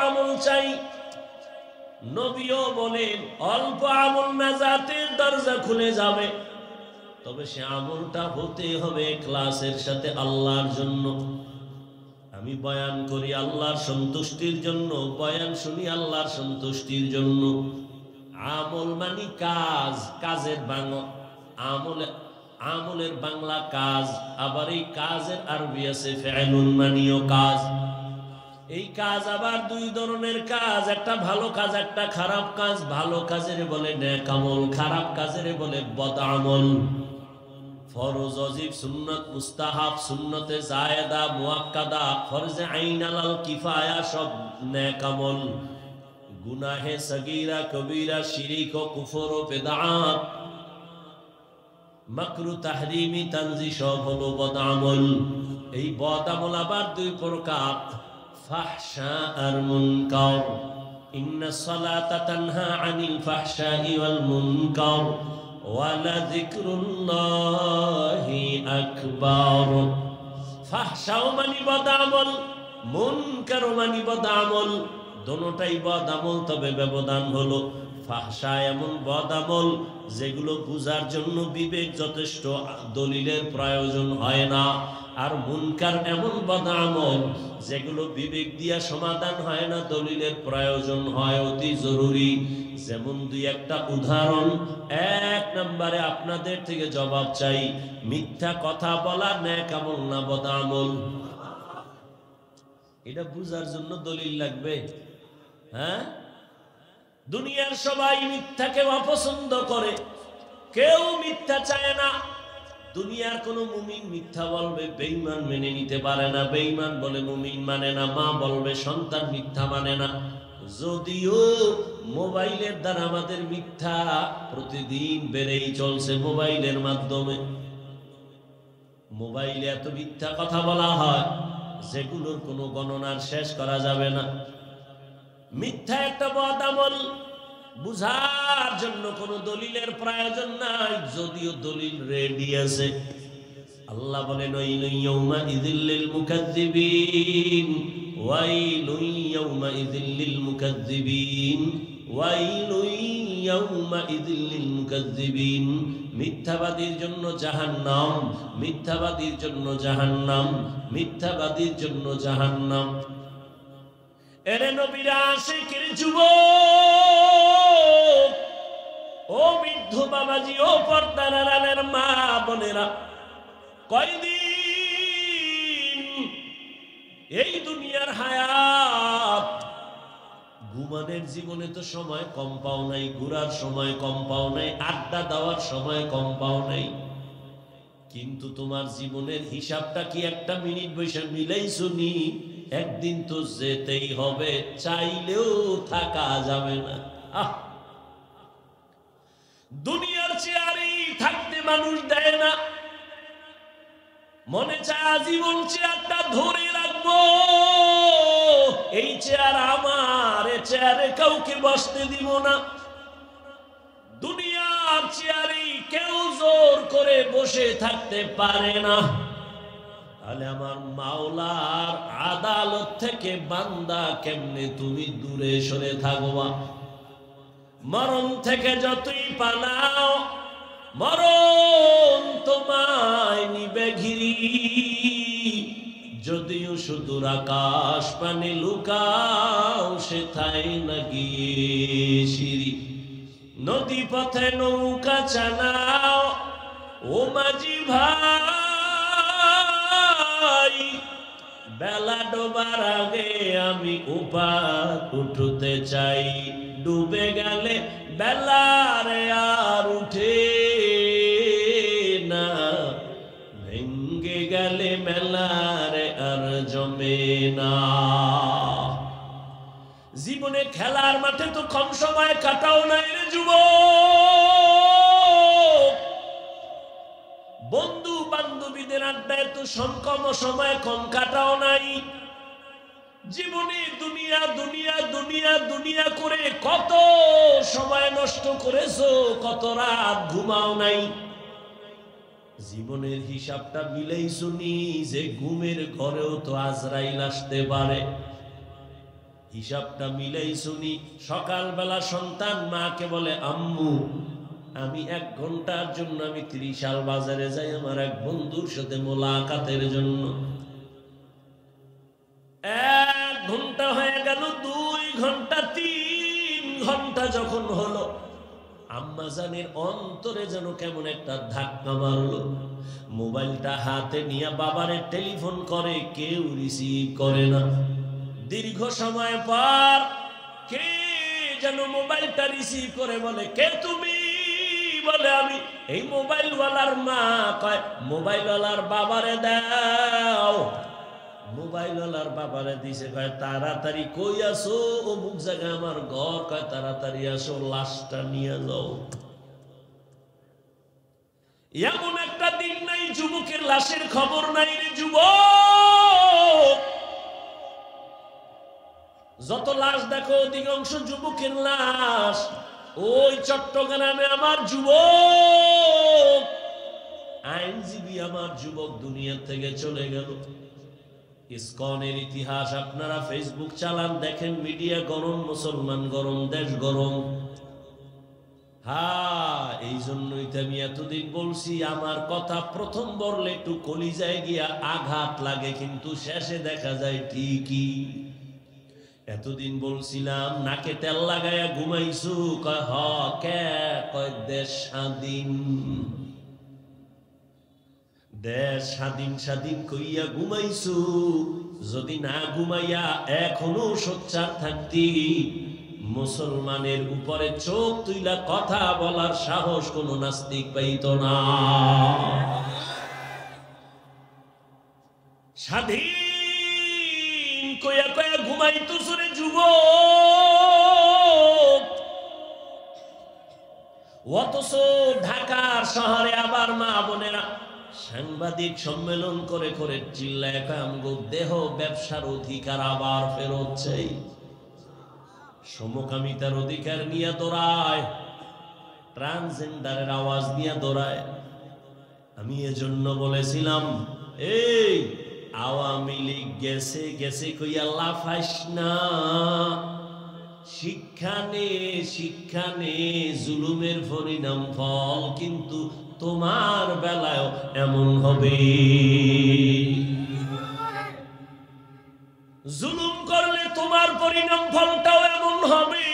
আমল চাই। নবীও বলেন অল্প আমল নাজাতের দরজা খুলে যাবে, তবে সে আমলটা হতে হবে ইখলাসের সাথে আল্লাহর জন্য। আমি বয়ান করি আল্লাহর সন্তুষ্টির জন্য, বয়ান শুনি আল্লাহর সন্তুষ্টির জন্য। আমল মানে কাজ, কাজের বাংলা আমলের বাংলা কাজ, আবার এই কাজের আরবি আছে ফিআলুন মানিও কাজ। এই কাজ আবার দুই ধরনের কাজ, একটা ভালো কাজ একটা খারাপ কাজ। ভালো কাজের বলে নেক আমল, খারাপ কাজের বলে বদ আমল। ফরজ, ওয়াজিব, সুন্নাত, মুস্তাহাব, সুন্নতে জায়েদা, মুআক্কাদা, ফরজে আইন, আলাল কিফায়া সব নেক আমল। গুনাহে সগীরা কবীরা, শিরক ও কুফর ও বিদআত, মাকরু তাহরিমি তানজি সব হলো বদ আমল। এই বদ আমল আবার দুই প্রকার, ফাহশা আর মুনকার। ইন্নাস সালাতা তানহা আনিল ফাহশাই ওয়াল মুনকার ওয়ালা যিকরুল্লাহি আকবার। ফাহশাও মানি বদ আমল, মুনকার মানি বদ আমল। দোনোটাই বদ আমল, তবে ব্যবধান হলো ফাহশা এমন বদ আমল যেগুলো বুঝার জন্য বিবেক যথেষ্ট, দলিলের প্রয়োজন হয় না। আর মুনকার এমন বদ আমল যেগুলো বিবেক দিয়া সমাধান হয় না, দলিলের প্রয়োজন হয় অতি জরুরি। যেমন দুই একটা উদাহরণ। এক নম্বরে আপনাদের থেকে জবাব চাই, মিথ্যা কথা বলা নেক আমল না বদ আমল? এটা বুঝার জন্য দলিল লাগবে? হ্যাঁ, দুনিয়ার সবাই মিথ্যাকে অপছন্দ করে, কেউ মিথ্যা চায় না। দুনিয়ার কোন মুমিন মিথ্যা বলবে বেঈমান মেনে নিতে পারে না, বেঈমান বলে মুমিন মানে না, মা বলবে সন্তান মিথ্যা মানে না। যদিও মোবাইলের দ্বারা আমাদের মিথ্যা প্রতিদিন বেড়েই চলছে। মোবাইলের মাধ্যমে মোবাইলে এত মিথ্যা কথা বলা হয় যেগুলোর কোনো গণনার শেষ করা যাবে না। মিথ্যা একটা বদ আমল, বুঝার জন্য কোনো দলিলের প্রয়োজন নাই, যদিও দলিল রেডি আছে। আল্লাহ বলেন ওয়াইলুন ইয়াউমাইযিল লিল মুকাজ্জিবিন, ওয়াইলুন ইয়াউমাইযিল লিল মুকাজ্জিবিন, ওয়াইলুন ইয়াউমাইযিল লিল মুকাজ্জিবিন। মিথ্যাবাদীর জন্য জাহান্নাম, মিথ্যাবাদীর জন্য জাহান্নাম, মিথ্যাবাদীর জন্য জাহান্নাম। এরে নবীরা আশিকের যুবক, ও বৃদ্ধ বাবাজি, ও পর্দার আড়ালের মা বোনেরা, কয়দিন এই দুনিয়ার হায়াত? ঘুমানোর জীবনে তো সময় কম পাও নাই, ঘোরার সময় কম পাও নাই, আড্ডা দেওয়ার সময় কম পাও নাই, কিন্তু তোমার জীবনের হিসাবটা কি একটা মিনিট বসে মিলাইছো নি? একদিন তো যেতেই হবে, চাইলেও থাকা যাবে না। দুনিয়ার চেয়ারই থাকতে মানুষ দেয় না, মনে চায় আজীবন চেয়ারটা ধরে রাখবো, এই চেয়ার আমার, এ চেয়ারে কাউকে বসতে দিব না। দুনিয়ার চেয়ারে কেউ জোর করে বসে থাকতে পারে না। তাহলে আমার মাওলার আদালত থেকে বান্দা কেমনে তুমি দূরে সরে থাকবা? মরণ থেকে যতই পালাও, মরণ তোমায় নিবে ঘিরি। যদিও সুদূর আকাশ পানে লুকাও, সেথায় না গিয়ে সিঁড়ি। নদী পথে নৌকা চালাও, ও মাঝি ভাই, বেলা ডোবার আগে আমি উপার উঠতে চাই, ডুবে গেলে বেলারে আর উঠে না, ভেঙ্গে গেলে মেলারে আর জমে না। জীবনে খেলার মাঠে তো কম সময় কাটাও নাই রে যুবক, বন্ধু বান্ধবীদের আড্ডায় তো কম সময় কম কাটাও নাই। জীবনে দুনিয়া দুনিয়া দুনিয়া দুনিয়া করে কত সময় নষ্ট করেছো, কত রাত ঘুমাও নাই। জীবনের হিসাবটা মিলেই শুনি যে ঘুমের ঘরেও তো আজরাইল আসতে পারে। হিসাবটা মিলেই শুনি সকালবেলা সন্তান মাকে বলে, আম্মু আমি 1 ঘন্টার জন্য আমি 30 সাল বাজারে যাই আমার এক বন্ধুর সাথে মোলাকাতের জন্য। 1 ঘন্টা হয়ে গেল, 2 ঘন্টা, 3 ঘন্টা যখন হলো, আম্মা জানের অন্তরে যেন কেমন একটা ধাক্কা মারলো। মোবাইলটা হাতে নিয়ে বাবারে টেলিফোন করে, কেউ রিসিভ করে না। দীর্ঘ সময় পর কে যেন মোবাইলটা রিসিভ করে বলে, কে তুমি? বলে আমি এই মোবাইলওয়ালার মা। কয় মোবাইলওয়ালার বাবারে দাও। মোবাইলওয়ালার বাবারে দিছে, কয় তাড়াতাড়ি কই আসো, অমুক জায়গায় আমার ঘর। কয় তাড়াতাড়ি আসো, লাশটা নিয়ে যাও। এমন একটা দিন নাই যুবকের লাশের খবর নাই রে যুবক। যত লাশ দেখো অধিকাংশ যুবকের লাশ। ওই চট্টগ্রামে আমার যুবক, আইনজীবী আমার যুবক দুনিয়া থেকে চলে গেল। ইসকনের ইতিহাস আপনারা ফেসবুক চালান, দেখেন মিডিয়া গরম, মুসলমান গরম, দেশ গরম। হ্যাঁ, এই জন্যই তো আমি এতদিন বলছি, আমার কথা প্রথম বললে একটু কলিজায় গিয়া আঘাত লাগে, কিন্তু শেষে দেখা যায় ঠিকই। এতদিন বলছিলাম নাকে তেল লাগায়া ঘুমাইছু, কয় হ কে? কয় দেশ স্বাধীন, দেশ স্বাধীন স্বাধীন কইয়া ঘুমাইছু। যদি না ঘুমাইয়া এখনো সোচ্চার থাকতি, মুসলমানের উপরে চোখ তুইলা কথা বলার সাহস কোন নাস্তিক পাইত না। স্বাধীন কইয়া কইয়া ঘুমাইতো সুরে যুবক। অথচ ঢাকার শহরে আবার মা বোনেরা সাংবাদিক সম্মেলন করে করে চিল্লায় কয় আমগো দেহ ব্যবসার অধিকার আবার ফেরত চাই। সমকামিতার অধিকার নিয়ে দৌড়ায়, ট্রান্সজেন্ডারের আওয়াজ নিয়ে দৌড়ায়। আমি এজন্য বলেছিলাম, এই আওয়ামী লীগ গেছে গেছে কইয়া লাফাইস না। শিক্ষা নে জুলুমের পরিণাম ফল কিন্তু তোমার বেলায় এমন হবে। জুলুম করলে তোমার পরিণাম ফলটাও এমন হবে।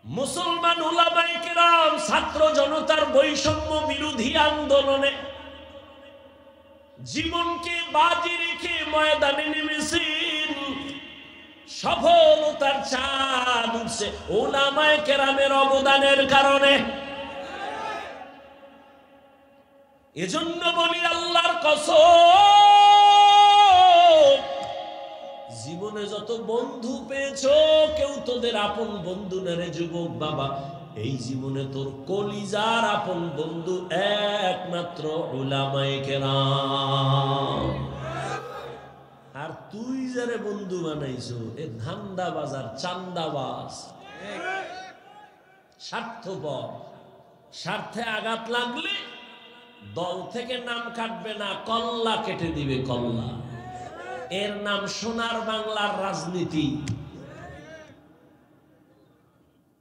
মুসলমান উলামায়ে কেরাম ছাত্র জনতার বৈষম্য বিরোধী আন্দোলনে জীবনকে বাজি রেখে ময়দানে নেমেছেন। সফলতার চাঁদ উঠছে উলামায়ে কেরামের অবদানের কারণে। এজন্য বলি আল্লাহর কসম, জীবনে যত বন্ধু পেয়েছো কেউ তোদের আপন বন্ধু না রে যুবক বাবা। এই জীবনে তোর কলিজার আপন বন্ধু একমাত্র উলামায়ে কেরাম। আর তুই যারে বন্ধু বানাইছো এ ধান্দাবাজ আর চান্দাবাজ, স্বার্থপর। স্বার্থে আঘাত লাগলে দল থেকে নাম কাটবে না, কল্লা কেটে দিবে, কল্লা। এর নাম সোনার বাংলার রাজনীতি।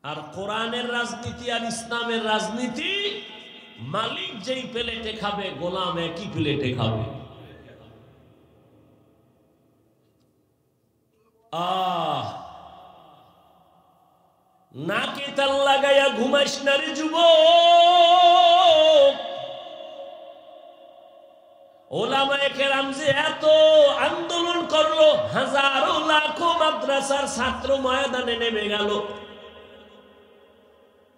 আর কোরআনের রাজনীতি আর ইসলামের রাজনীতি, মালিক যেই প্লেটে খাবে গোলাম একই প্লেটে খাবে। নাকে তাল লাগাইয়া ঘুমাইস না রে যুবক। ওলামায়ে কেরাম যে এত আন্দোলন করলো, হাজারো লাখো মাদ্রাসার ছাত্র ময়দানে নেমে গেল,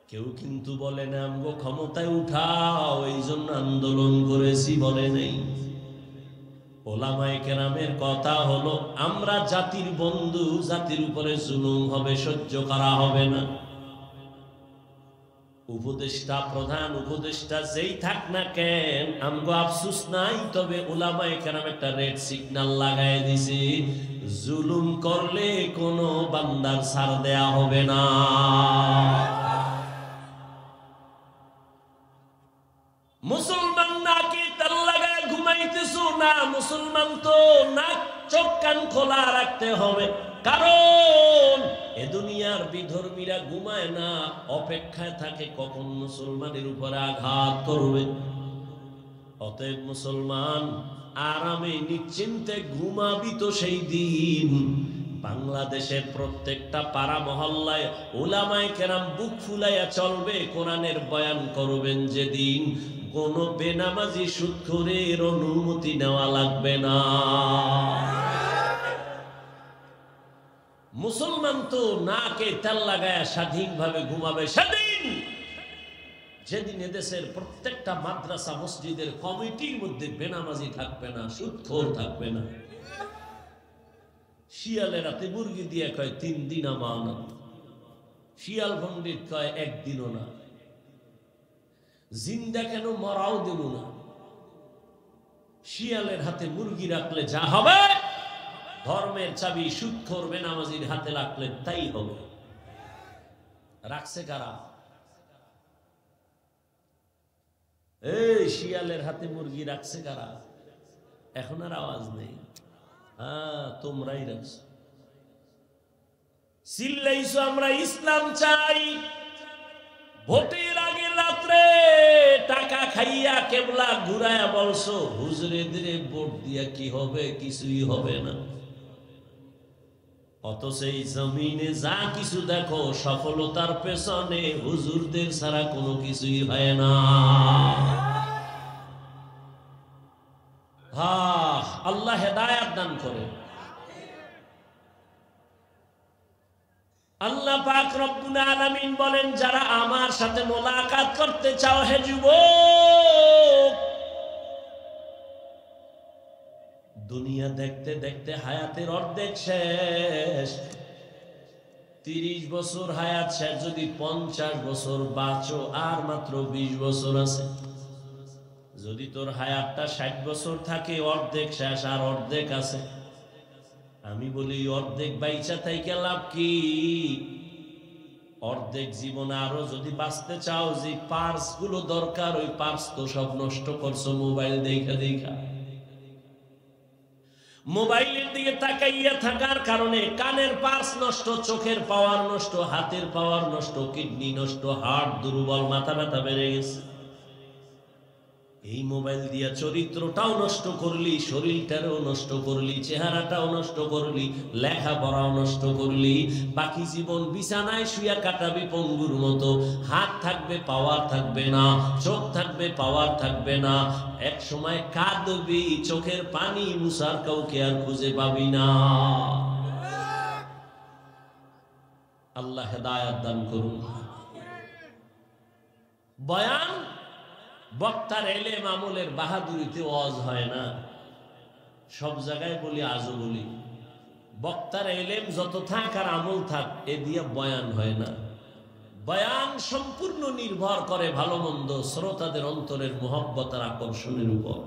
কেউ কিন্তু বলে না আমগো ক্ষমতায় উঠাও এই জন্য আন্দোলন করেছি, বলে নেই। ওলামায়ে কেরামের কথা হলো আমরা জাতির বন্ধু, জাতির উপরে জুলুম হবে, সহ্য করা হবে না। উপদেষ্টা, প্রধান উপদেষ্টা যেই থাক না কেন, আমগো আফসোস নাই, তবে ওলামায়ে কেরাম একটা রেড সিগন্যাল লাগাই দিছে, জুলুম করলে কোনো বান্দার ছাড় দেয়া হবে না। মুসলমান নাকি তাল লাগায় ঘুমাইতেছো না, মুসলমান তো নাক চোখ কান খোলা রাখতে হবে, কারণ এ দুনিয়ার বিধর্মীরা ঘুমায় না, অপেক্ষায় থাকে কখন মুসলমানের উপরে আঘাত করবে। অতএব মুসলমান আরামে নিশ্চিন্তে ঘুমাবি তো সেই দিন। বাংলাদেশের প্রত্যেকটা পাড়া মহল্লায় ওলামায়ে কেরাম বুক ফুলাইয়া চলবে, কোরআনের বয়ান করবেন যেদিন, কোন বেনামাজি সুদখোরের অনুমতি নেওয়া লাগবে না। মুসলমান তো নাকে তেল লাগায় স্বাধীনভাবে ঘুমাবে সেদিন, যেদিন এদেশের প্রত্যেকটা মাদ্রাসা মসজিদের কমিটির মধ্যে বেনামাজি থাকবে না, সুদখোর থাকবে না। শিয়ালে রাতে মুরগি দিয়ে কয় 3 দিন আমানত, শিয়াল পণ্ডিত কয় 1 দিনও না। জিন্দা কেন মরাও দেব না। শিয়ালের হাতে মুরগি রাখলে যা হবে, ধর্মের চাবি সুদখোর বেনামাজির হাতে রাখলে তাই হবে। রাখছে কারা? এই শিয়ালের হাতে মুরগি রাখছে কারা? এখন আর আওয়াজ নেই। হ্যাঁ, তোমরাই রাখছো। চিল্লাইছো আমরা ইসলাম চাই, ভোটের আগের রাত্রে টাকা খাইয়া কেবলা ঘুরায়া বলছো হুজুরেদের ভোট দিয়া কি হবে, কিছুই হবে না। অথচ এই জমিনে যা কিছু দেখো, সফলতার পেছনে হুজুরদের ছাড়া কোনো কিছুই হয় না। আল্লাহ হেদায়েত দান করে। আল্লাহ পাক রব্বুল আলামিন বলেন, যারা আমার সাথে মোলাকাত করতে চাও হে যুবক, দুনিয়া দেখতে দেখতে হায়াতের অর্ধেক শেষ। 30 বছর হায়াত শেষ, যদি 50 বছর বাঁচো আর মাত্র 20 বছর আছে। যদি তোর হায়াতটা 60 বছর থাকে, অর্ধেক শেষ আর অর্ধেক আছে। আমি বলি অর্ধেক বাইচা থাইকা লাভ কি? অর্ধেক জীবনে আরো যদি বাঁচতে চাও, যে পার্স গুলো দরকার, ওই পার্স তো সব নষ্ট করছো মোবাইল দেখা দেখা। মোবাইলের দিকে তাকাইয়া থাকার কারণে কানের পার্স নষ্ট, চোখের পাওয়ার নষ্ট, হাতের পাওয়ার নষ্ট, কিডনি নষ্ট, হার্ট দুর্বল, মাথা ব্যথা বেড়ে গেছে। এই মোবাইল দিয়া চরিত্রটাও নষ্ট করলি, শরীরটাও নষ্ট করলি, চেহারাটাও নষ্ট করলি, লেখাপড়াও নষ্ট করলি। বাকি জীবন বিছানায় শুয়া কাটাবি পঙ্গুর মতো। হাত থাকবে, পাওয়ার থাকবে না, চোখ থাকবে, পাওয়ার থাকবে না। এক সময় কাঁদবি, চোখের পানি মুছার কাউকে আর খুঁজে পাবি না। আল্লাহ হেদায়েত দান করুন। বয়ান বক্তার এলেম আমলের বাহাদুরিতে ওয়াজ হয় না। সব জায়গায় বলি, আজও বলি, বক্তার এলেম যত থাক আর আমল থাক, এ দিয়ে বয়ান হয় না। বয়ান সম্পূর্ণ নির্ভর করে ভালো মন্দ শ্রোতাদের অন্তরের মোহব্বত আর আকর্ষণের উপর।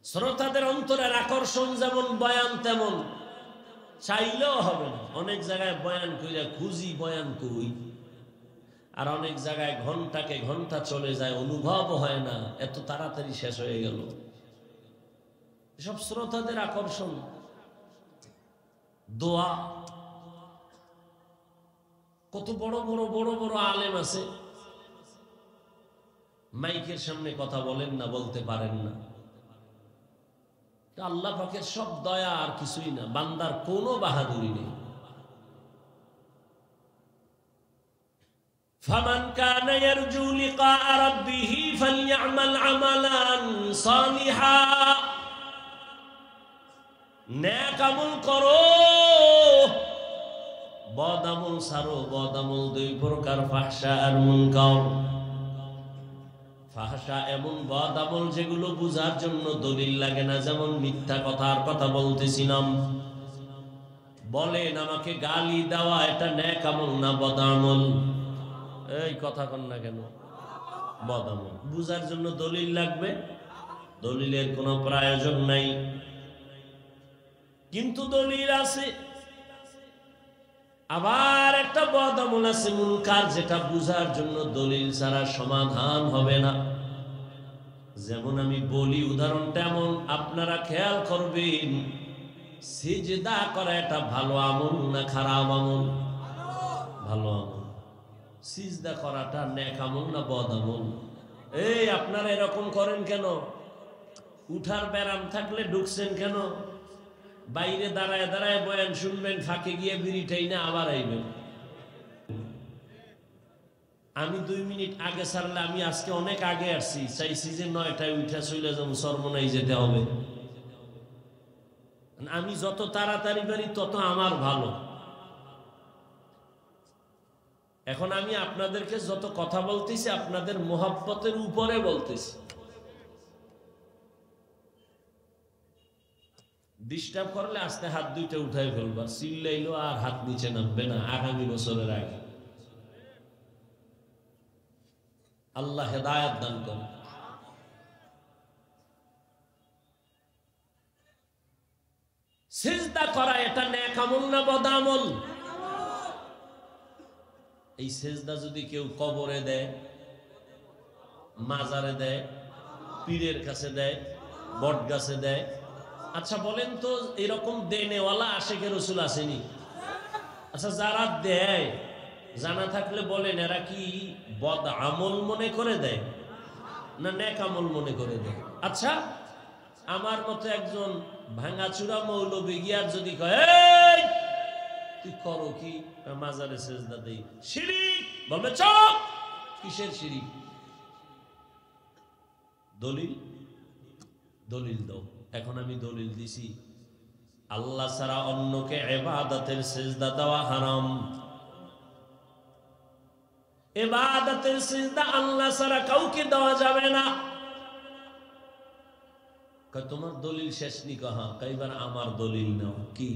শ্রোতাদের অন্তরের আকর্ষণ যেমন, বয়ান তেমন। চাইলেও হবে না। অনেক জায়গায় বয়ান কইরা খুঁজি বয়ান কই, আর অনেক জায়গায় ঘন্টাকে ঘন্টা চলে যায়, অনুভব হয় না, এত তাড়াতাড়ি শেষ হয়ে গেল। এসব শ্রোতাদের আকর্ষণ। দোয়া, কত বড় বড় বড় বড় আলেম আছে, মাইকের সামনে কথা বলেন না, বলতে পারেন না। আল্লাহ পাকের সব দয়া, আর কিছুই না। বান্দার কোনো বাহাদুরি নেই। ফামান কানা ইয়ারজু লিকা রাব্বিহি ফালইআমাল আমালান সালিহা, নেক আমল করো, বদ আমল ছাড়ো। বদ আমল দুই প্রকার, ফাহশা আর মুনকার। ফাহশা এমন বদ আমল যেগুলো বুঝার জন্য দলিল লাগে না, যেমন মিথ্যা কথার কথা বলতেছিলাম। বলেন আমাকে গালি দেওয়া এটা নেক আমল না বদ আমল? এই কথা কন না কেন? বদ আমল। বুঝার জন্য দলিল লাগবে, দলিলের কোনো প্রয়োজন নাই, কিন্তু দলিল আছে। আবার একটা বদ আমল আছে মুনকার, যেটা বুঝার জন্য দলিল ছাড়া সমাধান হবে না। যেমন আমি বলি, উদাহরণটা এমন, আপনারা খেয়াল করবেন, সিজদা করা এটা ভালো আমল না খারাপ আমল? ভালো আমল। সিজদা করাটা নেক আমল না বদ আমল? এই আপনারা এরকম করেন কেন? উঠার ব্যারাম থাকলে ঢুকছেন কেন? বাইরে দাঁড়ায় দাঁড়ায় বয়ান শুনবেন, ফাঁকে গিয়ে বিড়িটাই না আবার আইবেন। আমি 2 মিনিট আগে ছাড়লে, আমি আজকে অনেক আগে আসছি, চাইছি যে 9টায় উঠা চলে যাবো, চরমনাই যেতে হবে। আমি যত তাড়াতাড়ি পারি তত আমার ভালো। এখন আমি আপনাদেরকে যত কথা বলতেছি, আপনাদের মোহাব্বতের উপরে বলতেছি। ডিস্টার্ব করলে আস্তে হাত দুইটা উঠাই ফেলবো, চিল্লাইলো আর হাত নিচে নামবে না আগামী বছরের আগে। আল্লাহ হেদায়েত দান করুন। সিজদা করা এটা নেক আমল না বদ আমল? এই সিজদা যদি কেউ কবরে দেয়, মাজারে দেয়, পীরের কাছে দেয়, বট গাছে দেয়, আচ্ছা বলেন তো এরকম দেনেওয়ালা আশেকে রসুল আসেনি? আচ্ছা যারা দেয়, জানা থাকলে বলেন, এরা কি বদ আমল মনে করে দেয় না নেক আমল মনে করে দেয়? আচ্ছা আমার মতো একজন ভাঙাচুরা মৌলবি গিয়ার যদি কয়, এই তুই করো কি? মাজারে সেজদা দেই, শিরিক, বলবে চুপ। কিসের শিরিক? দলিল, দলিল দাও। এখন আমি দলিল দিছি, আল্লাহ ছাড়া অন্যকে ইবাদতের সিজদা দেওয়া হারাম। ইবাদতের সিজদা আল্লাহ ছাড়া কাউকে দেওয়া যাবে না। তোমার দলিল শেষ নি? কহা কইবার আমার দলিল নাও। কি?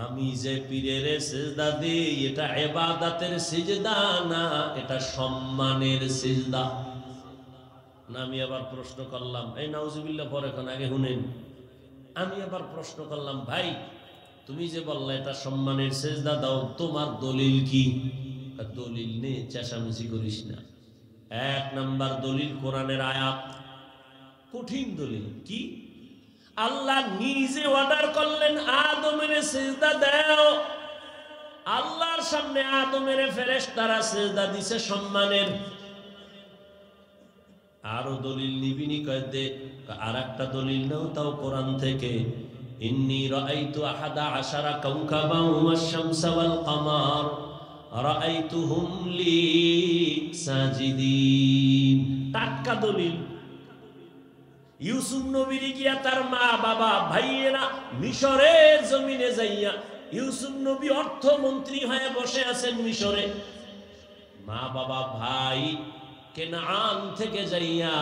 আমি যে পীরের সিজদা দেই এটা ইবাদতের সিজদা না, এটা সম্মানের সিজদা না। আমি আবার প্রশ্ন করলাম, এই নাউজুবিল্লাহ পরে কোন আগে শুনেন, আমি আবার প্রশ্ন করলাম, ভাই তুমি যে বললে এটা সম্মানের সিজদা দাও, তোমার দলিল কি? দলিল নেই, চেঁচামেচি করিস না। 1 নাম্বার দলিল কোরআনের আয়াত, কঠিন দলিল। কি? আল্লাহ নিজে অর্ডার করলেন আদমের সিজদা দাও। আল্লাহর সামনে আদমের ফেরেশতারা সিজদা দিছে সম্মানের। আরো দলিল নিবিনি কয় দে, আর একটা দলিল নাও তাও কোরআন থেকে, ইন্নী রাআইতু আহাদা আশারা কাওকাবান ওয়াশ-শামসা ওয়াল কামার রাআইতুহুম লি সাজিদিন। টাটকা দলিল। ইউসুফ নবীর গিয়া তার মা বাবা ভাইয়েরা মিশরের জমিনে যাইয়া, ইউসুফ নবী অর্থমন্ত্রী হয়ে বসে আছেন মিশরে, মা বাবা ভাই কেনান থেকে যাইয়া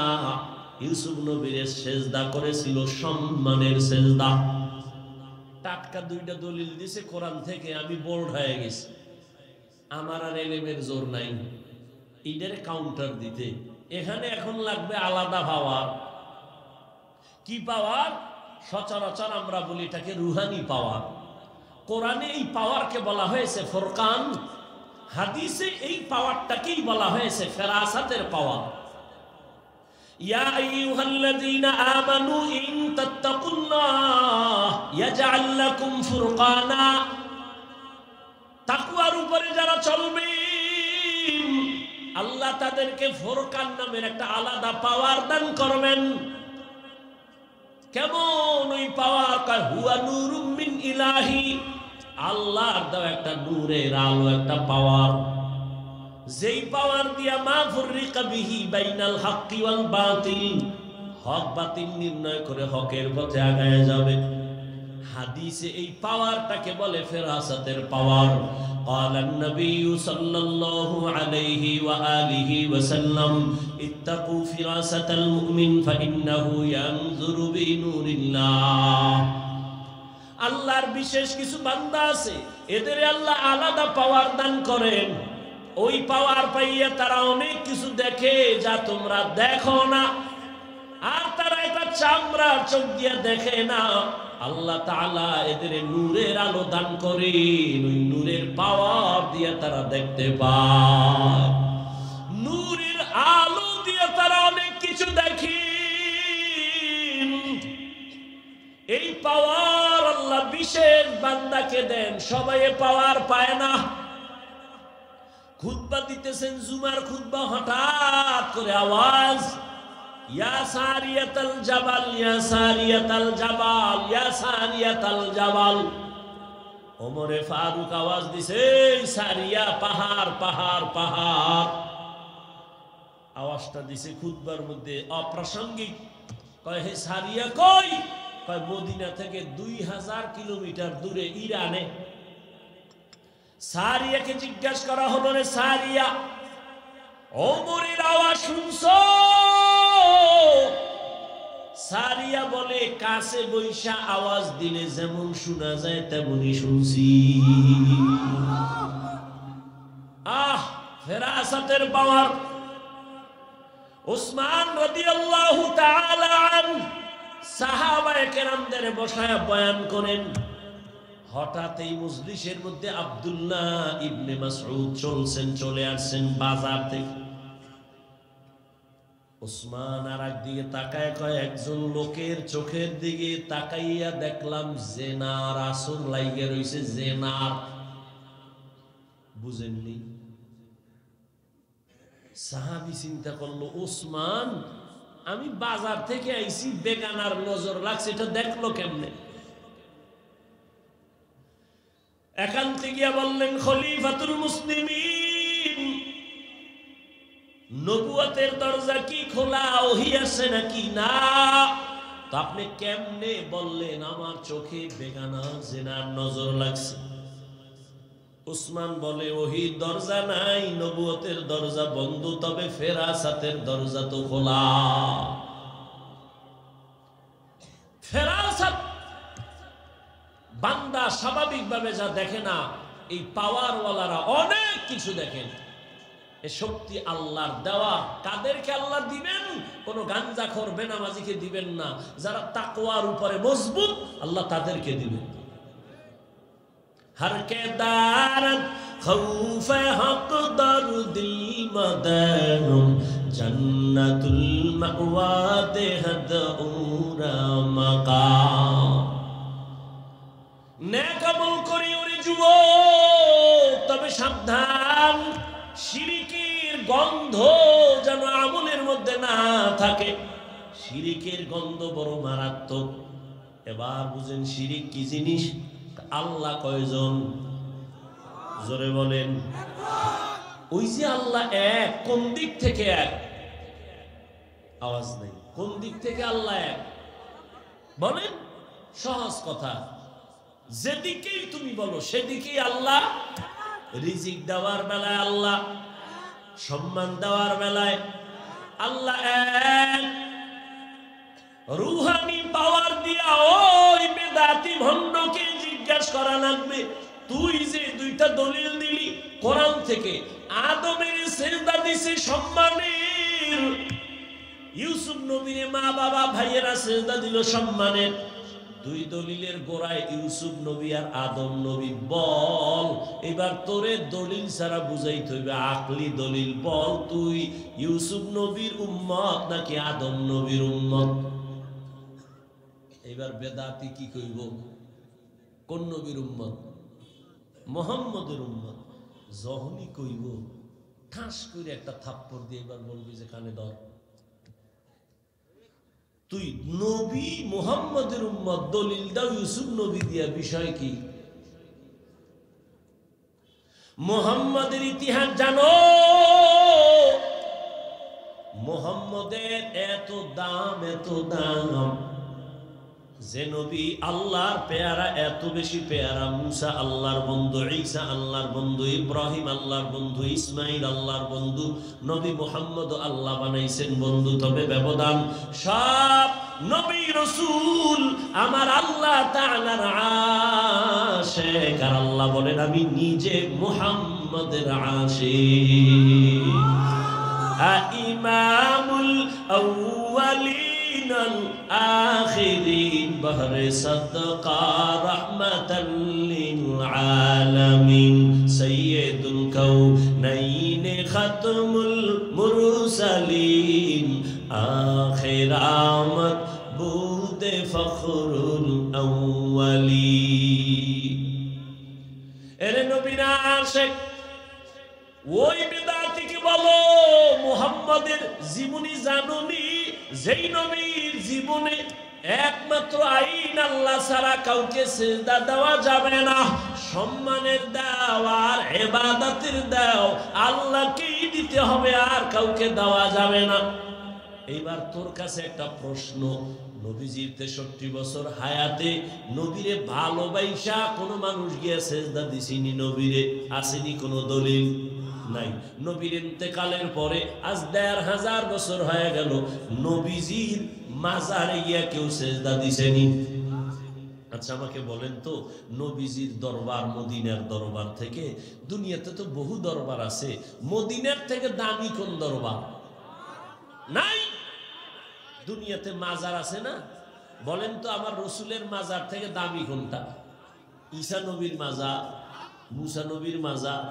ইউসুফ নবীর সেজদা করেছিল সম্মানের সেজদা। টাটকা 2টা দলিল দিছে কোরআন থেকে। আমি বোল্ড হয়ে গেছি, আমার আর এলেমের জোর নাই এদের কাউন্টার দিতে। এখানে এখন লাগবে আলাদা পাওয়ার। কি পাওয়ার? সচরাচর আমরা বলি এটাকে রুহানি পাওয়ার। কোরআনে এই পাওয়ারকে বলা হয়েছে ফুরকান, হাদিসে এই পাওয়ারটাকেই বলা হয়েছে ফেরাসাতের পাওয়ার। ইয়া আইয়ুহাল্লাযীনা আমানু ইন তাত্তাকুল্লাহ ইয়াজআল লাকুম ফুরকানা। তাকওয়ার উপরে যারা চলবে আল্লাহ তাদেরকে ফুরকান নামের একটা আলাদা পাওয়ার দান করবেন। কেমন ওই পাওয়ার? কয় হুয়া নূরুম মিন ইলাহি, আল্লাহর দাও একটা নূরের আলো, একটা পাওয়ার। যেই পাওয়ার দিয়া মা ফুররিকা বিহি বাইনাল হাক্কি ওয়াল বাতিল, হক বাতিল নির্ণয় করে হকের পথে আগায় যাবে। হাদিসে এই পাওয়ারটাকে বলে ফেরাসাতের পাওয়ার। قال النبي صلى الله عليه وآله وسلم اتقوا فراسة المؤمن فإنه ينظر بنور الله। আল্লাহর বিশেষ কিছু বান্দা আছে, এদের আল্লাহ আলাদা পাওয়ার দান করেন। ওই পাওয়ার পাইয়া তারা অনেক কিছু দেখে যা তোমরা দেখো না, আর তারা এটা চামড়ার চোখ দিয়ে দেখে না। আল্লাহ তাআলা এদের নূরের আলো দান করেন, ওই নূরের পাওয়ার দিয়ে তারা দেখতে পায়। নূরের আলো দিয়ে তারা অনেক কিছু দেখে। এই পাওয়ার আল্লাহ বিশেষ বান্দাকে দেন, সবাই পাওয়ার পায় না। খুতবা দিতেছেন, জুমার খুতবা, হঠাৎ করে আওয়াজ, ইয়া সারিয়াতাল জাবাল, ইয়া সারিয়াতাল জাবাল, ইয়া সারিয়াতাল জাবাল। ওমরে ফারুক আওয়াজ দিছে, সারিয়া, পাহাড় পাহাড় পাহাড়। আওয়াজটা দিছে খুতবার মধ্যে অপ্রাসঙ্গিক। কয় হে সারিয়া কই? কয় মদিনা থেকে 2000 কিলোমিটার দূরে ইরানে। সারিয়াকে জিজ্ঞাসা করা হলো, রে সারিয়া, ওমরের আওয়াজ শুনছো? সারিয়া বলে, কাছে বৈশা আওয়াজ দিলে যেমন শোনা যায় তেমনই শুনছি। ফেরাসাতের পাওয়ার। উসমান রাদিয়াল্লাহু তাআলা আনহু সাহাবায়ে কেরামদের বসায় বয়ান করেন। হঠাৎ এই মজলিসের মধ্যে আব্দুল্লাহ ইবনে মাসউদ চলে আসছেন বাজার থেকে। উসমান আর একদিকে তাকায়, কয় একজন লোকের চোখের দিকে তাকাইয়া দেখলাম জেনার আসর লাইগে রইছে। জেনার বুঝেননি? সাহাবী চিন্তা করলো, উসমান আমি বাজার থেকে আইছি, বেগানার নজর লাগছে, এটা দেখলো কেমনে? একান্তে গিয়া বললেন, খলিফাতুল মুসলিমিন, নবুয়তের দরজা কি খোলা, ওহী আছে নাকি? না। তো আপনি কেমনে বললেন আমার চোখে বেগানা জেনার নজর লাগছে? উসমান বলে, ওহীর দরজা নাই, নবুয়তের দরজা বন্ধ, তবে ফেরাসাতের দরজা তো খোলা। ফেরাসাত বান্দা স্বাভাবিকভাবে যা দেখে না, এই পাওয়ারওয়ালারা অনেক কিছু দেখেন। এ শক্তি আল্লাহর দেওয়া। কাদেরকে আল্লাহ দিবেন? কোন গাঞ্জাখোর বেনামাজিকে দিবেন না। যারা তাকওয়ার উপরে মজবুত, আল্লাহ তাদেরকে দিবেন। हर के दारत खौफ हक दर दिल मदनुम जन्नतुल मअवा देहद उरा मकाम। नेक আমল করি ওরে যুবক, তবে সাবধান, শিরকের গন্ধ যেন আমলের মধ্যে না থাকে। শিরকের গন্ধ বড় মারাত্মক। এবার বুঝেন শিরক কি জিনিস। আল্লাহ কয়জন? জোরে বলেন। ওই যে আল্লাহ এক, কোন দিক থেকে এক? আওয়াজ নেই। কোন দিক থেকে আল্লাহ এক বলেন? সহজ কথা, যেদিকেই তুমি বলো সেদিকেই আল্লাহ। রিজিক দেওয়ার বেলায় আল্লাহ, সম্মান দেওয়ার বেলায় আল্লাহ এক। রুহানি পাওয়ার দিয়া ওই বেদাতি ভণ্ডকে জিজ্ঞাসা করা লাগবে, তুই যে দুইটা দলিল দিলি কোরআন থেকে, আদমের সিজদা দিছে সম্মানের, ইউসুফ নবীর মা বাবা ভাইয়েরা সিজদা দিল সম্মানের, দুই দলিলের গোড়ায় ইউসুফ নবী আর আদম নবী। বল এবার তোরে দলিল ছাড়া বুঝাইতে হইবে, আকলি দলিল বল, তুই ইউসুফ নবীর উম্মত নাকি আদম নবীর উম্মত? এবার বেদাতি কি কইব? কোন নবীর উম্মত? মুহাম্মদের উম্মত। যখনই কইব ঠাস করে একটা থাপ্পড় দিয়ে এবার বলবি যে কানে ধর, তুই নবী মুহাম্মদের উম্মত, দলিল দাও ইউসুফ নবী দিয়া, বিষয় কি? মুহাম্মাদের ইতিহাস জানো? মুহাম্মাদের এত দাম, এত দাম যে নবী আল্লাহর পেয়ারা, এত বেশি পেয়ারা। মুসা আল্লাহর বন্ধু, ঈসা আল্লাহর বন্ধু, ইব্রাহিম আল্লাহর বন্ধু, ইসমাইল আল্লাহর বন্ধু, নবী মুহাম্মদ আল্লাহ বানাইছেন বন্ধু। তবে ব্যবধান, সব নবী রাসূল আমার আল্লাহ তাআলার আশিক। আর আল্লাহ বলেন আমি নিজে মুহাম্মদের আশিক। ইমামুল আউয়ালিন আখিরিন বহরে সাদকা রাহমাতাল লিল আলামিন সাইয়্যিদুল কাউনাইন খাতমুল মুরসালিন আখির আমত বুদে ফখরুল আউয়ালিন। এরে নবীর আশিক ওই বেদাতিকে বলো মুহাম্মাদের জীবনী জানুনি? যেই নবীর জীবনে একমাত্র আইন আল্লাহ ছাড়া কাউকে সিজদা দেওয়া যাবে না। সম্মানের দাও আর ইবাদতের দাও আল্লাহকেই দিতে হবে, আর কাউকে দেওয়া যাবে না। এইবার তোর কাছে একটা প্রশ্ন, নবীজির 63 বছর হায়াতে নবীরে ভালোবাসা কোন মানুষ গিয়ে সিজদা দিছিনি? নবীরে আসেনি কোনো দলিল নাই। নবীর ইন্তেকালের পরে আজ ১৫০০ বছর হয়ে গেল, নবীজির মাজারে গিয়া কেউ সিজদা দিছেনি? আচ্ছা আমাকে বলেন তো, নবীজির দরবার মদিনার দরবার থেকে, দুনিয়াতে তো বহু দরবার আছে, মদিনার থেকে দামি কোন দরবার? নাই। দুনিয়াতে মাজার আছে না? বলেন তো আমার রসুলের মাজার থেকে দামি কোনটা? ঈসা নবীর মাজার, মুসা নবীর মাজার,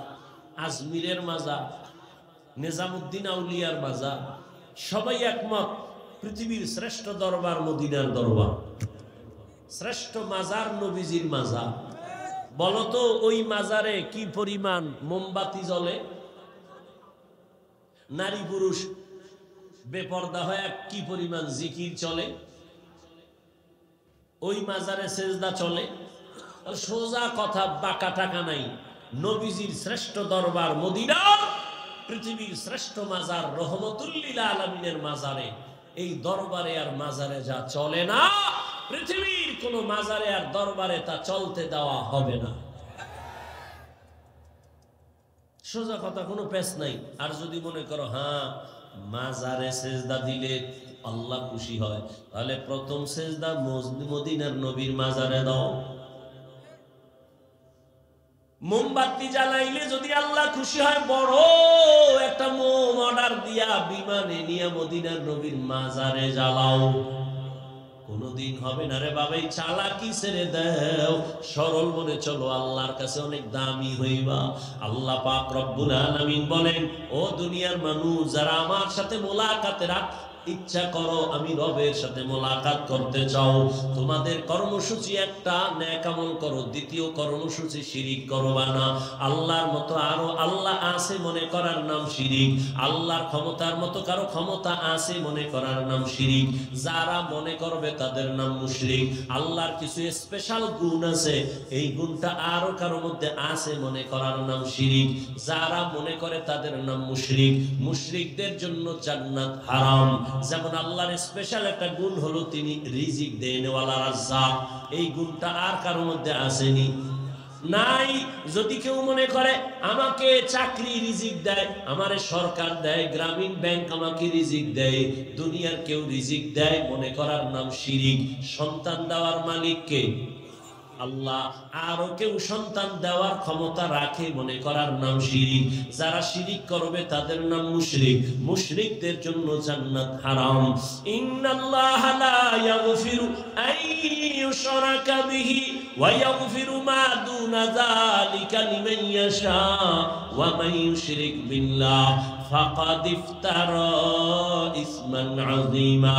আজমিরের মাজার, নিজামুদ্দিন আউলিয়ার মাজার, সবাই একমত পৃথিবীর শ্রেষ্ঠ দরবার মদিনার দরবার, শ্রেষ্ঠ মাজার নবীজির মাজার। বলতো ওই মাজারে কি পরিমাণ মোমবাতি জ্বলে? নারী পুরুষ বেপর্দা হয়ে কি পরিমাণ জিকির চলে? ওই মাজারে সেজদা চলে? সোজা কথা, বাঁকা টাকা নাই। নবীজির শ্রেষ্ঠ দরবার মদিনার পৃথিবীর শ্রেষ্ঠ মাজার রহমতুল লিল আলামিনের মাজারে, এই দরবারে আর মাজারে যা চলে না, পৃথিবীর কোন মাজারে আর দরবারে তা চলতে দেওয়া হবে না। সোজা কথা, কোনো পেশ নাই। আর যদি মনে করো হ্যাঁ মাজারে সেজদা দিলে আল্লাহ খুশি হয়, তাহলে প্রথম সেজদা মদিনার নবীর মাজারে দাও। মোমবাতি জ্বালাইলে যদি আল্লাহ খুশি হয়, বড় একটা মোম অর্ডার দিয়া বিমানে নিয়ে মদিনার নবীর মাজারে জ্বালাও। কোনদিন হবে না রে বাবা, এই চালাকি ছেড়ে দাও, সরল মনে চলো, আল্লাহর কাছে অনেক দামি হইবা। আল্লাহ পাক রব্বুল আলামিন বলেন, ও দুনিয়ার মানুষ যারা আমার সাথে মোলাকাতে ইচ্ছা করো, আমি রবের সাথে মোলাকাত করতে চাও, তোমাদের কর্মসূচি একটা, নেক আমল করো। দ্বিতীয় কর্মসূচি শিরিক করবা না। আল্লাহর মতো আরো আল্লাহ আছে মনে করার নাম শিরিক। আল্লাহর ক্ষমতার মতো কারো ক্ষমতা আছে মনে করার নাম শিরিক। যারা মনে করবে তাদের নাম মুশরিক। আল্লাহর কিছু স্পেশাল গুণ আছে, এই গুণটা আরো কারো মধ্যে আছে মনে করার নাম শিরিক। যারা মনে করে তাদের নাম মুশরিক। মুশরিকদের জন্য জান্নাত হারাম। যেমন আল্লাহর স্পেশাল একটা গুণ হলো তিনি রিজিক দেনওয়ালা রাজ্জাক, এই গুণটা আর কারো মধ্যে আসেনি, নাই। যদি কেউ মনে করে আমাকে চাকরি রিজিক দেয়, আমারে সরকার দেয়, গ্রামীণ ব্যাংক আমাকে রিজিক দেয়, দুনিয়ার কেউ রিজিক দেয়, মনে করার নাম শিরিক। সন্তান দেওয়ার মালিক কে? আল্লাহ। আরো কেউ সন্তান দেওয়ার ক্ষমতা রাখে মনে করার নাম শিরিক। যারা শিরিক করবে তাদের নাম মুশরিক। মুশরিকদের জন্য জান্নাত হারাম। ইন্নাল্লাহা লা ইয়াগফিরু আন ইউশরাকা বিহি ওয়া ইয়াগফিরু মা দুনা যালিকা লিমান ইয়াশা ওয়া মান ইউশরিক বিল্লাহ ফাকাদ ইফতারা ইসমান আযীমা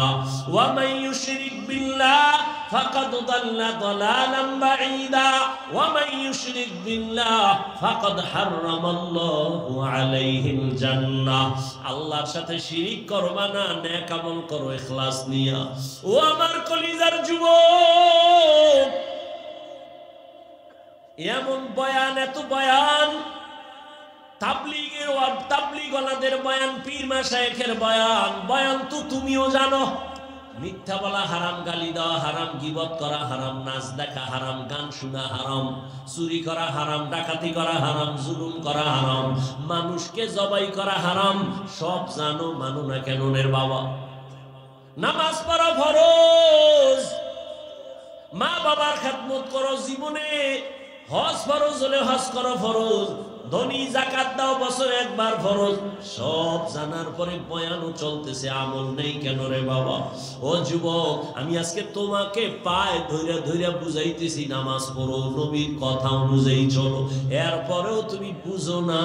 ওয়া মান ইউশরিক বিল্লাহ ফাকাদ দাল্লা দালালান বাঈদা ওয়া মান ইউশরিক বিল্লাহ ফাকাদ হারামাল্লাহু আলাইহিল জান্নাহ। আল্লাহর সাথে শিরিক করবা না, নেক আমল করো ইখলাস নিয়া। ও আমার কলিজার যুবক, এমন বয়ান, এত বয়ান তাবলীগের তাবলীগওয়ালাদের বয়ান, পীর মাশায়েখের বয়ান, বয়ান তো তুমিও জানো। মিথ্যা বলা হারাম, গালি দেওয়া হারাম, গীবত করা হারাম, নাচ দেখা হারাম, গান শোনা হারাম, চুরি করা হারাম, ডাকাতি করা হারাম, জুলুম করা হারাম, মানুষকে জবাই করা হারাম। সব জানো, মানো না কেন রে বাবা? নামাজ পড়া ফরজ, মা বাবার খেদমত করো জীবনে, হজ ফরজ হলে হজ করো ফরজ, ধনী যাকাত দাও বছরে একবার ফরজ। সব জানার পরে বয়ানও চলতেছে, আমল নেই কেন রে বাবা? ও যুবক, আমি আজকে তোমাকে পায়ে ধইরা ধইরা বুঝাইতেছি নামাজ পড়ো, নবীর কথা অনুযায়ী চলো, এরপরেও তুমি বুঝো না।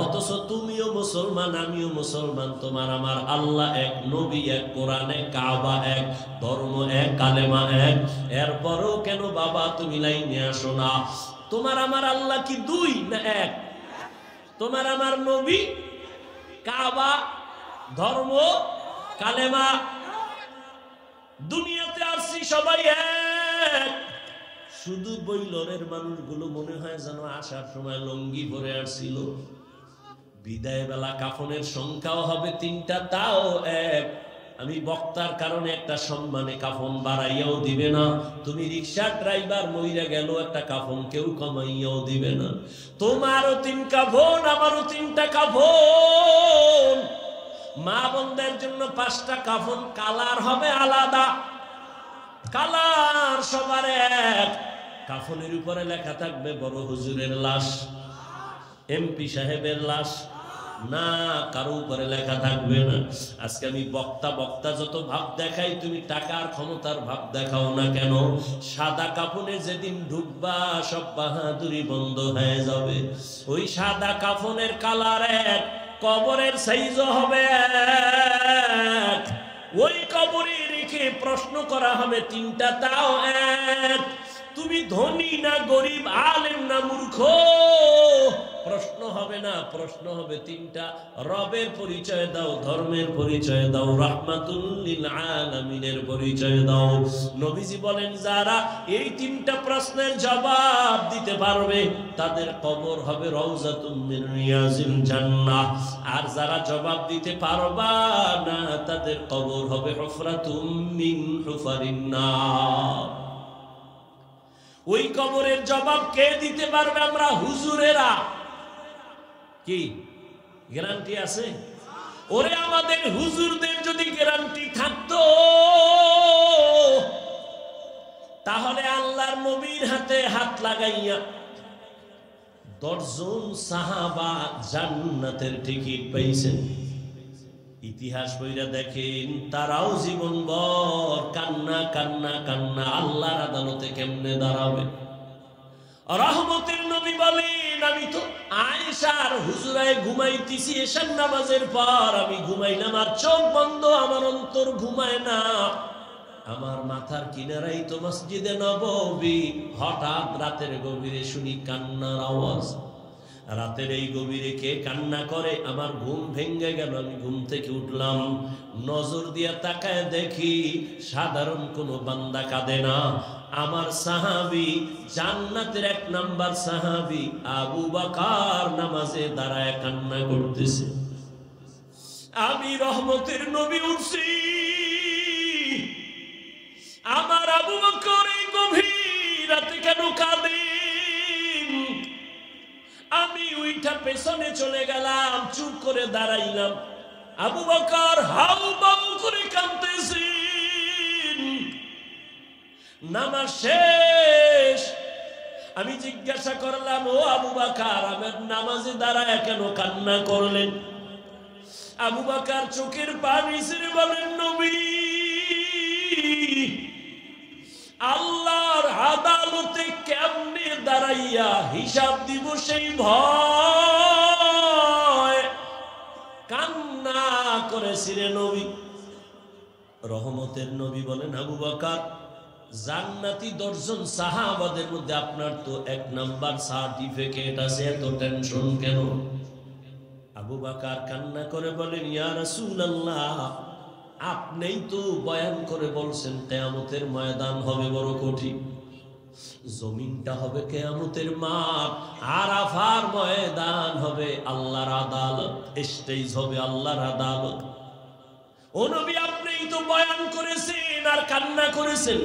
অথচ তুমিও মুসলমান, আমিও মুসলমান, তোমার আমার আল্লাহ এক, নবী এক, কোরআন এক, কাবা এক, ধর্ম এক, কালেমা এক, এরপরেও কেন বাবা তুমি লাইনে আসো না? তোমার আমার আল্লাহ কি দুই না এক? তোমার আমার নবী, কাবা, ধর্ম, কালেমা, দুনিয়াতে আসছি সবাই এক। শুধু বৈলরের মানুষগুলো মনে হয় যেন আসার সময় লঙ্গি পরে আসছিল, বিদায় বেলা কাফনের সংখ্যাও হবে 3টা, তাও এক। আমি বক্তার কারণে একটা সম্মানে কাফন বাড়াইয়াও দিবে না, তুমি রিক্সা ড্রাইভার মইরা গেল একটা কাফন কেউ কমাইয়াও দিবে না। তোমারও 3 কাফন, আমারও 3টা কাফন। মা বোনদের জন্য 5টা কাফন, কালার হবে আলাদা, কালার সবার এক। কাফনের উপরে লেখা থাকবে বড় হুজুরের লাশ, এমপি সাহেবের লাশ, না কারো উপরে লেখা থাকবে না। আজকে আমি বক্তা যত ভাব দেখাই, তুমি টাকার ক্ষমতার ভাব দেখাও না কেন? সাদা কাফনে যেদিন ঢুকবা সব বাহাদুরি বন্ধ হয়ে যাবে। ওই সাদা কাফনের কালার এক, কবরের সাইজও হবে এক। ওই কবরে রেখে প্রশ্ন করা হবে 3টা, তাও এক। তুমি ধনী না গরিব, আলেম না মূর্খ, প্রশ্ন হবে না, প্রশ্ন হবে 3টা। রবের পরিচয় দাও, ধর্মের পরিচয় দাও, রাহমাতুল লিল আলামিনের পরিচয় দাও। নবীজি বলেন, যারা এই 3টা প্রশ্নের জবাব দিতে পারবে তাদের কবর হবে রওজাতুম মিন রিয়াজিল জান্নাহ, আর যারা জবাব দিতে পারবা না তাদের কবর হবে হুফরাতুম মিন হুফারিন নার। ওই কবরের জবাব কে দিতে পারবে? আমরা হুজুরেরা। কি গ্যারান্টি আছে? ওরে আমাদের হুজুরদের যদি গ্যারান্টি থাকতো, তাহলে আল্লাহর নবীর হাতে হাত লাগাইয়া 10 জন সাহাবা জান্নাতের টিকিট পাইছেন। ইতিহাস বইরা দেখেন, তারাও জীবনভর কান্না কান্না কান্না, আল্লাহর আদালতে কেমনে দাঁড়াবে। রহমতের নবী বলেন, আমি তো আয়েশার হুজরায় ঘুমাইতেছি এশার নামাজের পর, আমি ঘুমাইলাম আর চোখ বন্ধ, আমার অন্তর ঘুমায় না। আমার মাথার কিনারাই তো মসজিদে নববী, হঠাৎ রাতের গভীরে শুনি কান্নার আওয়াজ। রাতের এই গভীরে কে কান্না করে? আমার ঘুম ভেঙে গেল, আমি ঘুম থেকে উঠলাম, নজর দিয়া তাকায় দেখি সাধারণ কোনো বান্দা কাঁদে না, আমার সাহাবী, জান্নাতের 1 নাম্বার সাহাবী আবু বকর নামাজে দাঁড়ায় কান্না করতেছে। আমি রহমতের নবী উঠছি, আমার আবু বকর এই গভীর রাতে কেন কাঁদে? আমি উইঠা পেছনে চলে গেলাম, চুপ করে দাঁড়াইলাম। আবু বকর হাউ বাউ করে কাঁদতেছেন। নামাজ শেষ, আমি জিজ্ঞাসা করলাম, ও আবু বকর, আমার নামাজে দাঁড়ায় কেন কান্না করলেন? আবু বকর চোখের পানি ছেড়ে বলেন, নবী, আল্লাহর আদালতে কেমনে দাঁড়াইয়া হিসাব দিব সেই ভয়। কান্না করেছিলেন নবী। রহমতের নবী বলেন, আবু বকর, জান্নাতি 10 জন সাহাবাদের মধ্যে আপনার তো 1 নাম্বার সার্টিফিকেট আছে, এত টেনশন কেন? আবু বকর কান্না করে বলেন, ইয়া রাসূলুল্লাহ, আপনিই তো বয়ান করে বলছেন কিয়ামতের ময়দান হবে বড় কঠিন। জমিনটা হবে কিয়ামতের মাঠ, আরাফার ময়দান হবে আল্লাহর আদালত, স্টেজ হবে আল্লাহর আদালত। ও নবী, আপনিই তো বয়ান করেছেন আর কান্না করেছেন,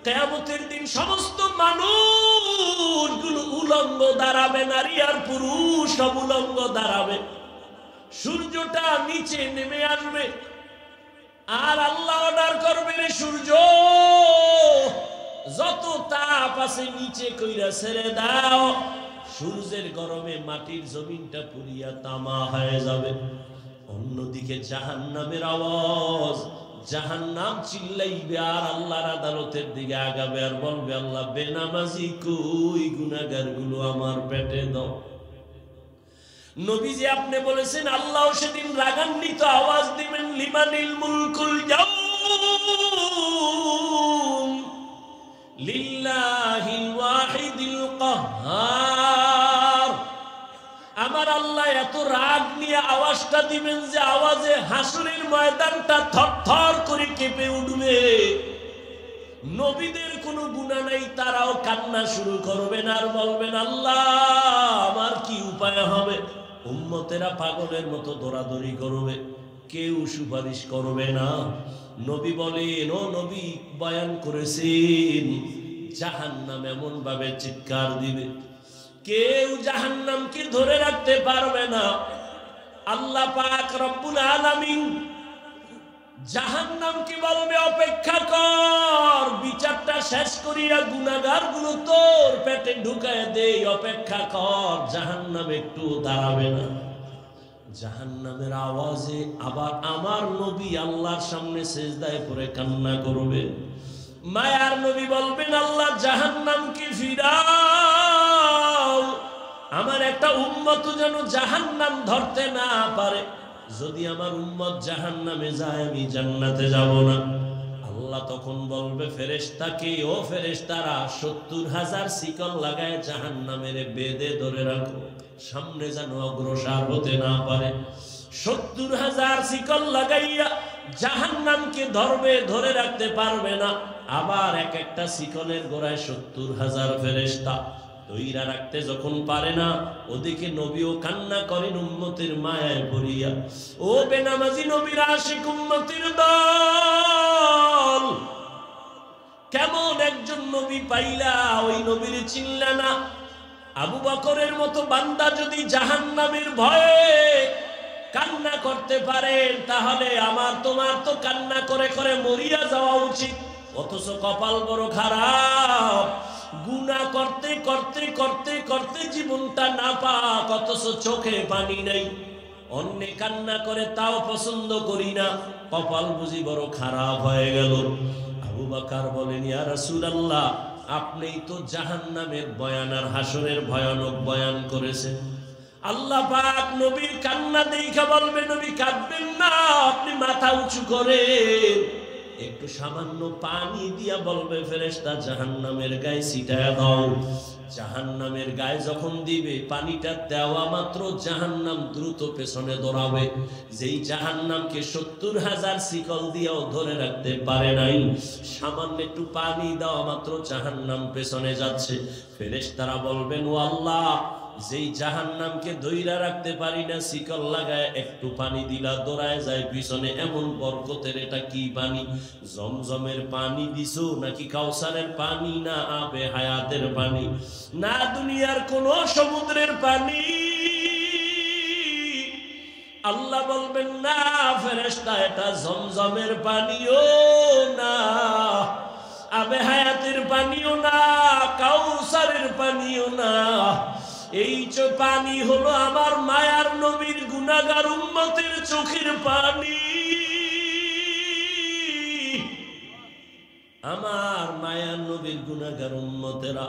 কিয়ামতের দিন সমস্ত মানুষগুলো উলঙ্গ দাঁড়াবে, নারী আর পুরুষ সব উলঙ্গ দাঁড়াবে, সূর্যটা নিচে নেমে আসবে, আর আল্লাহ অর্ডার করবে, রে সূর্য যত তাপ আছে নিচে কইরা ছেড়ে দাও। সূর্যের গরমে মাটির জমিনটা পুড়িয়া তামা হয়ে যাবে। অন্যদিকে জাহান্নামের আওয়াজ, জাহান্নাম চিল্লাইবে আর আল্লাহর আদালতের দিকে আগাবে আর বলবে, আল্লাহ বেনামাজি কই, গুনাহগার গুলো আমার পেটে দাও। নবীজি আপনি বলেছেন আল্লাহ সেদিন রাগান্বিত আওয়াজ দিবেন, লিমানিল মুলকুল ইয়াউম লিল্লাহিল ওয়াহিদিল কাহ্হার। আমার আল্লাহ এত রাগ নিয়ে আওয়াজটা দিবেন যে আওয়াজে হাসরের ময়দানটা থরথর করে কেঁপে উঠবে। নবীদের কোনো গুনাহ নাই, তারাও কান্না শুরু করবেন আর বলবেন, আল্লাহ আমার কি উপায় হবে। উম্মতেরা পাগলের মতো দৌড়াদৌড়ি করবে, কেউ সুপারিশ করবে না। নবী বলেন, ও নবী বয়ান করেছেন, জাহান্নাম এমন ভাবে চিৎকার দিবে, কেউ জাহান্নামকে ধরে রাখতে পারবে না। আল্লাহ পাক রব্বুল আলামিন জাহান্নামকে বলবে, অপেক্ষা কর, বিচারটা শেষ করিয়া গুনাহগার গুলো তোর পেটে ঢুকায় দেই, অপেক্ষা কর। জাহান্নাম একটু দাঁড়াবে না। জাহান্নামের আওয়াজে আবার আমার নবী আল্লাহর সামনে সিজদায় পড়ে কান্না করবে। মায়ার নবী বলবেন, আল্লাহ জাহান্নামকে ফিরাও, আমার একটা উম্মত যেন জাহান্নাম ধরতে না পারে। যদি আমার উম্মত জাহান্নামে যায় আমি জান্নাতে যাব না। আল্লাহ তখন বলবে ফেরেশতাকে, ও ফেরেশতারা ৭০,০০০ শিকল লাগায় জাহান্নামের বেঁধে ধরে রাখো, সামনে যেন অগ্রসর হতে না পারে। ৭০,০০০ শিকল লাগাইয়া জাহান্নামকে ধরবে, ধরে রাখতে পারবে না। আবার এক একটা শিকলের গোড়ায় ৭০,০০০ ফেরেশতা ধইরা রাখতে যখন পারে না, ওদিকে নবীও কান্না করেন উম্মতের মায়ায় পড়িয়া। ও বেনামাজি নবীর আশিক উম্মতের দল, কেমন একজন নবী পাইলা, ওই নবীর চিনলা না। আবু বকরের মতো বান্দা যদি জাহান্নামের ভয়ে কান্না করতে পারেন, তাহলে আমার তোমার তো কান্না করে করে মরিয়া যাওয়া উচিত। অথচ কপাল বড় খারাপ, গুনাহ করতে করতে করতে করতে জীবনটা নাপাক, অথচ চোখে পানি নাই। অন্যে কান্না করে তাও পছন্দ করি না, কপাল বুঝি বড় খারাপ হয়ে গেল। আবু বকর বলেন, ইয়া রাসূলুল্লাহ, আপনিই তো জাহান্নামের বয়ান আর হাসরের ভয়ানক বয়ান করেছেন। আল্লাহ পাক নবীর কান্না দেখে বলবে, নবী কাঁদবেন না, আপনি মাথা উঁচু করেন। একটু সামান্য পানি দিয়া বলবে ফেরেশতা জাহান্নামের গায়ে ছিটায়া দাও। জাহান্নামের গায়ে যখন দিবে, পানিটা দেওয়া মাত্র জাহান্নাম দ্রুত পেছনে দৌড়াবে। যেই জাহান্নামকে ৭০,০০০ শিকল দিয়েও ধরে রাখতে পারে নাই, সামান্য একটু পানি দেওয়া মাত্র জাহান্নাম পেছনে যাচ্ছে। ফেরেশতারা বলবেন, ও আল্লাহ, যেই জাহান্নামকে ধইরা রাখতে পারি না, শিকল লাগায় একটু পানি দিলা দৌড়ায় যায় পিছনে, এমন বরকতের এটা কি পানি? জমজমের পানি দিছো নাকি কাউসারের পানি, না আবে হায়াতের পানি, না দুনিয়ার কোন সমুদ্রের পানি? আল্লাহ বলবেন, না ফেরেশতা, এটা জমজমের পানিও না, আবে হায়াতের পানিও না, কাউসারের পানিও না। এই পানি হলো আমার মায়ার নবীর গুনাহগার উম্মতের চোখের পানি। আমার মায়ার নবীর গুনাহগার উম্মতেরা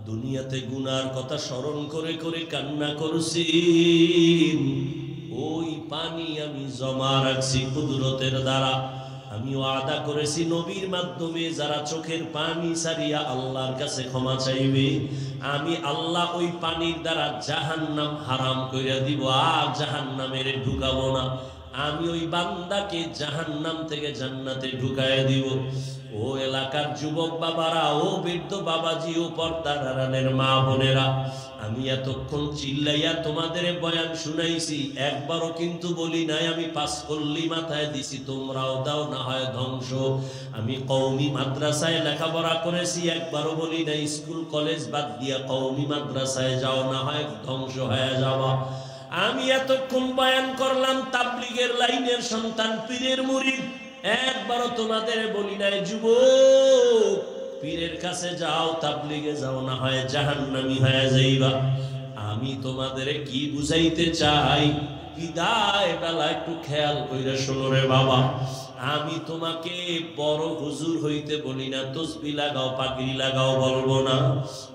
দুনিয়াতে গুনার কথা স্মরণ করে করে কান্না করছেন। ওই পানি আমি জমা রাখছি কুদরতের দ্বারা। আমি ওয়াদা করেছি নবীর মাধ্যমে যারা চোখের পানি ছাড়িয়া আল্লাহর কাছে ক্ষমা চাইবে, আমি আল্লাহ ওই পানির দ্বারা জাহান্নাম হারাম কইরা দিব, আর জাহান্নামের ঢুকাবো না। আমি ওই বান্দাকে জাহান্নাম থেকে জান্নাতে ঢুকাইয়া দিব। ও ও এলাকার যুবক বাবারা, ও বৃদ্ধ বাবাজি, ও পর্দার আড়ালের মা বোনেরা, আমি এতক্ষণ চিল্লাইয়া তোমাদের বয়ান শুনাইছি, একবারও কিন্তু বলি নাই আমি পাস করলি মাথায় দিছি তোমরাও দাও না হয় ধ্বংস। আমি কওমি মাদ্রাসায় লেখাপড়া করেছি, একবারও বলি নাই স্কুল কলেজ বাদ দিয়া কওমি মাদ্রাসায় যাও না হয় ধ্বংস হয়ে যাওয়া। আমি এতক্ষণ বয়ান করলাম তাবলীগের লাইনের সন্তান, পীরের মুরিদ, একবারও তোমাদের বলি নাই যুবক পীরের কাছে যাও, তাবলীগে যাও না হয় জাহান্নামী হয়ে যাইবা। আমি তোমাদের কি বুঝাইতে চাই, বিদায় বেলা একটু খেয়াল কইরা শোনো রে বাবা। আমি তোমাকে বড় হুজুর হইতে বলি না, তসবিহ লাগাও পাগড়ি লাগাও বলবো না,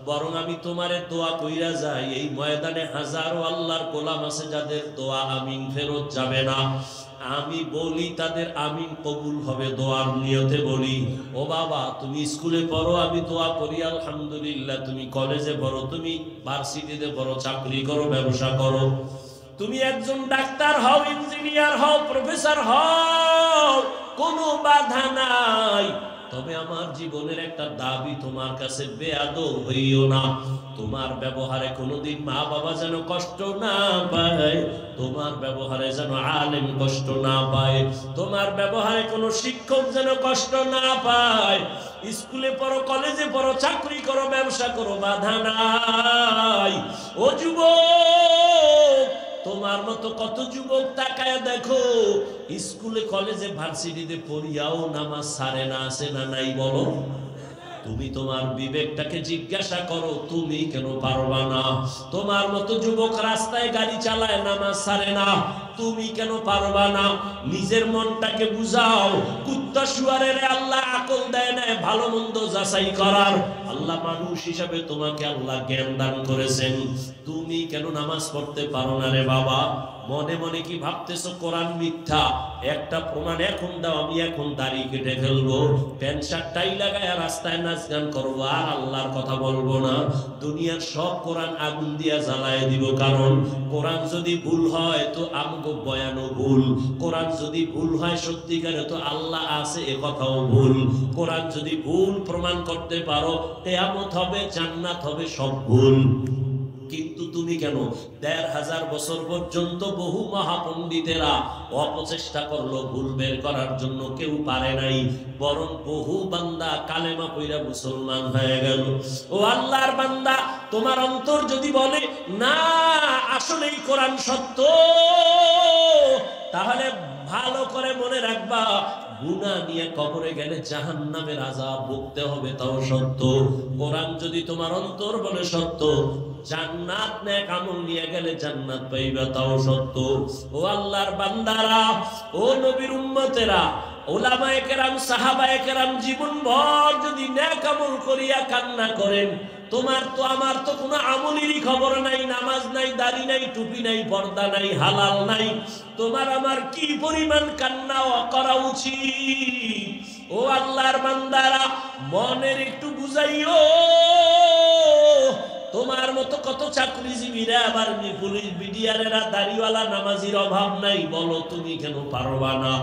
বরং আমি তোমারে দোয়া কইরা যাই। এই ময়দানে হাজারো আল্লাহর গোলাম আছে যাদের দোয়া আমিন ফেরত যাবে না, আমি বলি তাদের আমিন কবুল হবে দোয়ার নিয়তে বলি। ও বাবা তুমি স্কুলে পড়ো, আমি দোয়া করি আলহামদুলিল্লাহ। তুমি কলেজে পড়ো, তুমি ভার্সিটিতে পড়ো, চাকরি করো, ব্যবসা করো, তুমি একজন ডাক্তার হও, ইঞ্জিনিয়ার হও, প্রফেসর হও, কোনো বাধা নাই। তবে আমার জীবনের একটা দাবি তোমার কাছে, বেয়াদব হইও না। তোমার ব্যবহারে কোনোদিন মা বাবা যেন কষ্ট না পায়, তোমার ব্যবহারে যেন আলেম কষ্ট না পায়, তোমার ব্যবহারে কোনো শিক্ষক যেন কষ্ট না পায়। স্কুলে পড়ো, কলেজে পড়ো, চাকরি করো, ব্যবসা করো, বাধা নাই। ও যুবক, তোমার মতো কত যুবক তাকায় দেখো, স্কুলে কলেজে ভার্সিটিতে পড়িয়াও নামাজ ছাড়ে না, আছে না নাই বলো? তুমি তোমার বিবেকটাকে জিজ্ঞাসা করো, তুমি কেন পারবা না? তোমার মতো যুবক রাস্তায় গাড়ি চালায়, নামাজ ছাড়ে না, তুমি কেন পারবা না? নিজের মনটাকে বুঝাও। কুত্তা শুয়ারের আল্লাহ আকল দেয় না ভালো মন্দ যাচাই করার। আল্লাহ মানুষ হিসাবে তোমাকে আল্লাহ জ্ঞান দান করেছেন, তুমি কেন নামাজ পড়তে পারো না রে বাবা? মনে মনে কি ভাবতেছো কোরআন মিথ্যা? একটা প্রমাণ এখন দাও, আমি এখন দাড়ি কেটে ফেলবো, প্যান্ট শার্ট টাই লাগায় রাস্তায় নাচ গান করবো, আর আল্লাহর কথা বলবো না। দুনিয়ার সব কোরআন আগুন দিয়া জ্বালায় দিব, কারণ কোরআন যদি ভুল হয় তো আমগো বয়ানও ভুল, কোরআন যদি ভুল হয় সত্যিকারে তো আল্লাহ আছে এ কথাও ভুল। কোরআন যদি ভুল প্রমাণ করতে পারো, কিয়ামত হবে, জান্নাত হবে, সব ভুল। কিন্তু তুমি কেন? ১৫০০ বছর পর্যন্ত বহু মহাপণ্ডিতেরা অপচেষ্টা করলো ভুল বের করার জন্য, কেউ পারে নাই, বরং বহু বান্দা কালেমা পয়রা মুসলমান হয়ে গেল। ও আল্লাহর বান্দা, তোমার অন্তর যদি বলে না আসলেই কোরআন সত্য, তাহলে ভালো করে মনে রাখবা, গুনাহ নিয়ে কবরে গেলে জাহান্নামের আযাব ভুগতে হবে, তাও সত্য। কোরআন যদি তোমার অন্তর বলে সত্য, জান্নাত নেক আমল নিয়ে গেলে জান্নাত পাইবা, তাও সত্য। ও আল্লাহর বান্দারা, ও নবীর উম্মতেরা, উলামায়ে কেরাম, সাহাবায়ে কেরাম জীবনভর যদি নেক আমল করিয়া কান্না করেন, তোমার তো আমার তো কোনো আমলেরই খবর নাই, নামাজ নাই, দাড়ি নাই, টুপি নাই, পর্দা নাই, হালাল নাই, তোমার আমার কি পরিমাণ কান্না করা উচিত? ও আল্লাহর বান্দারা, মনের একটু বুঝাইও। তোমার মতো কত চাকরিজীবীরা, আবার পুলিশ বিডিআরেরা, দাড়িওয়ালা নামাজির অভাব নাই, বলো তুমি কেন পারবা না?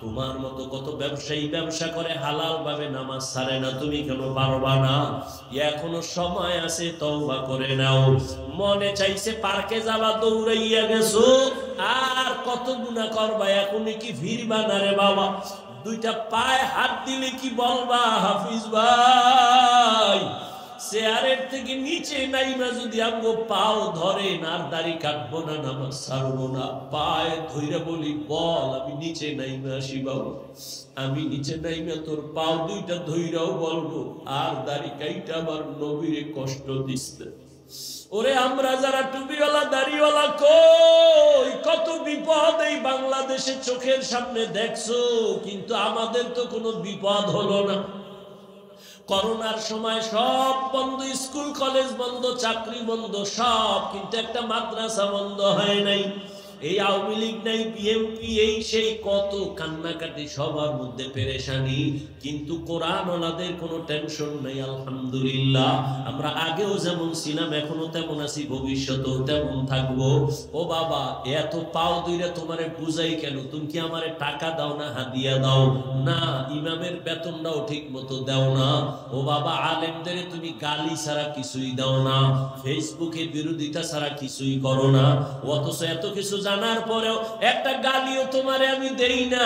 তোমার মতো কত ব্যবসায়ী ব্যবসা করে হালাল ভাবে নামাজ ছাড়ে না, তুমি কেন পারবা না? এখনো সময় আছে, তওবা করে নাও। মনে চাইছে পার্কে যাবা, দৌড়াইয়া গেছো, আর কত গুনাহ করবা, এখনই কি ফিরবা না রে বাবা? দুইটা পায়ে হাত দিলে কি বলবা, হাফিজ ভাই চেয়ারের থেকে নিচে নাইবা যদি আমগো পাও ধরেন, আর দাড়ি কাটবো না, নামাজ ছাড়বো না, পায়ে ধইরা বলি বল আমি নিচে নাইমা আসি বাবু, আমি নিচে নাইমা তোর পাও দুইটা ধইরাও বলবো, আর দাড়ি কাইটা আমার নবীরে কষ্ট দিচ্ছে। ওরে আমরা যারা টুপিওয়ালা দাড়িওয়ালা, কই কত বিপদ এই বাংলাদেশে চোখের সামনে দেখছো, কিন্তু আমাদের তো কোনো বিপদ হলো না। করোনার সময় সব বন্ধ, স্কুল কলেজ বন্ধ, চাকরি বন্ধ, সব, কিন্তু একটা মাদ্রাসা বন্ধ হয় নাই। এই আওয়ামী লীগ নাই, বিএনপি, এই সেই কত কান্নাকাটি, সবার মধ্যে পেরেশানি, কিন্তু কোরআন ওনাদের কোনো টেনশন নেই। আলহামদুলিল্লাহ, আমরা আগেও যেমন ছিলাম এখনো তেমন আছি, ভবিষ্যতেও তেমন থাকবো। ও বাবা, এত পাও দুইরা তোমারে বুঝাই কেন? তুমি কি আমারে টাকা দাও না হাদিয়া দাও? না, ইমামের বেতনটাও ঠিক মতো দাও না। ও বাবা, আলেমদের তুমি গালি ছাড়া কিছুই দাও না, ফেসবুকে বিরোধিতা ছাড়া কিছুই করো না। অথচ এত কিছু জানার পরেও একটা গালিও তোমারে আমি দেই না।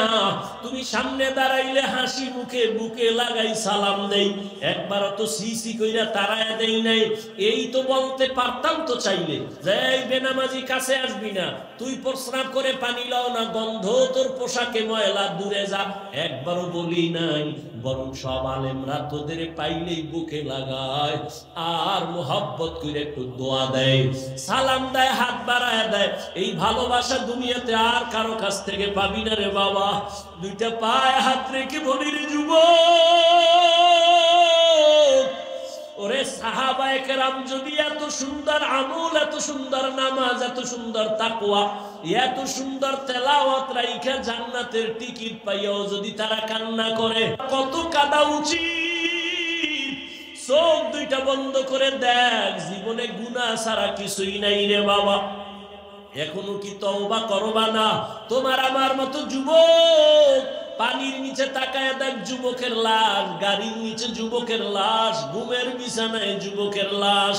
তুমি সামনে দাঁড়াইলে হাসি মুখে বুকে লাগাই সালাম দেই, একবারও তো সিসি কইরা তারায়া দেই নাই। এই তো বলতে পারতাম তো চাইলে যে এই বেনামাজি কাছে আসবি না, তুই প্রস্রাব করে পানি লাও না, গন্ধ তোর পোশাকে ময়লা, দূরে যা, একবারও বলি নাই। বরং সব আলেমরা তোদের পাইলেই বুকে লাগায় আর মোহাব্বত করে একটু দোয়া দেয়, সালাম দেয়, হাত বাড়ায় দেয়। এই ভালোবাসা দুনিয়াতে আর কারো কাছ থেকে পাবি না রে বাবা। দুইটা পায়ে হাত রেখে বলি রে যুবক, ওরে সাহাবায়ে কেরাম যদি এত সুন্দর আমল, এত সুন্দর নামাজ, এত সুন্দর তাকওয়া, এত সুন্দর তেলাওয়াত রাইখা জান্নাতের টিকিট পাইয়াও যদি তারা কান্না করে, কত কাঁদা উচিত। চোখ দুইটা বন্ধ করে দেখ, জীবনে গুনাহ ছাড়া কিছুই নাই রে বাবা। এখনো কি তওবা করবা না? তোমার আমার মতো যুবক, পানির নিচে তাকায় দেখ যুবকের লাশ, গাড়ির নিচে যুবকের লাশ, ঘুমের বিছানায় যুবকের লাশ।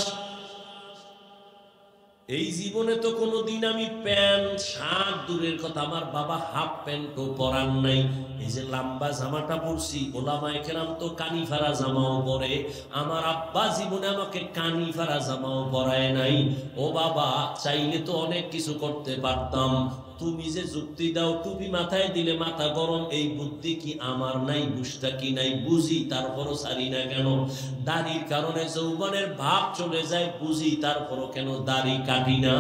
এই জীবনে তো কোনোদিন আমি প্যান্ট শার্ট দূরের কথা, আমার বাবা হাফ প্যান্টও পরান নাই। এই যে লম্বা জামাটা পরছি, ওলামায়ে কেরাম তো কানি ফাড়া জামাও পরে, আমার আব্বা জীবনে আমাকে কানি ফাড়া জামাও পরায় নাই। ও বাবা, চাইলে তো অনেক কিছু করতে পারতাম। তুমি যে যুক্তি দাও টুপি মাথায় দিলে মাথা গরম, এই বুদ্ধি কি আমার নাই? বুঝটা কি নাই? বুঝি, তারপরও ছাড়ি না কেন? দাড়ির কারণে যৌবনের ভাব চলে যায়, বুঝি, তারপরও কেন দাড়ি কাটি না?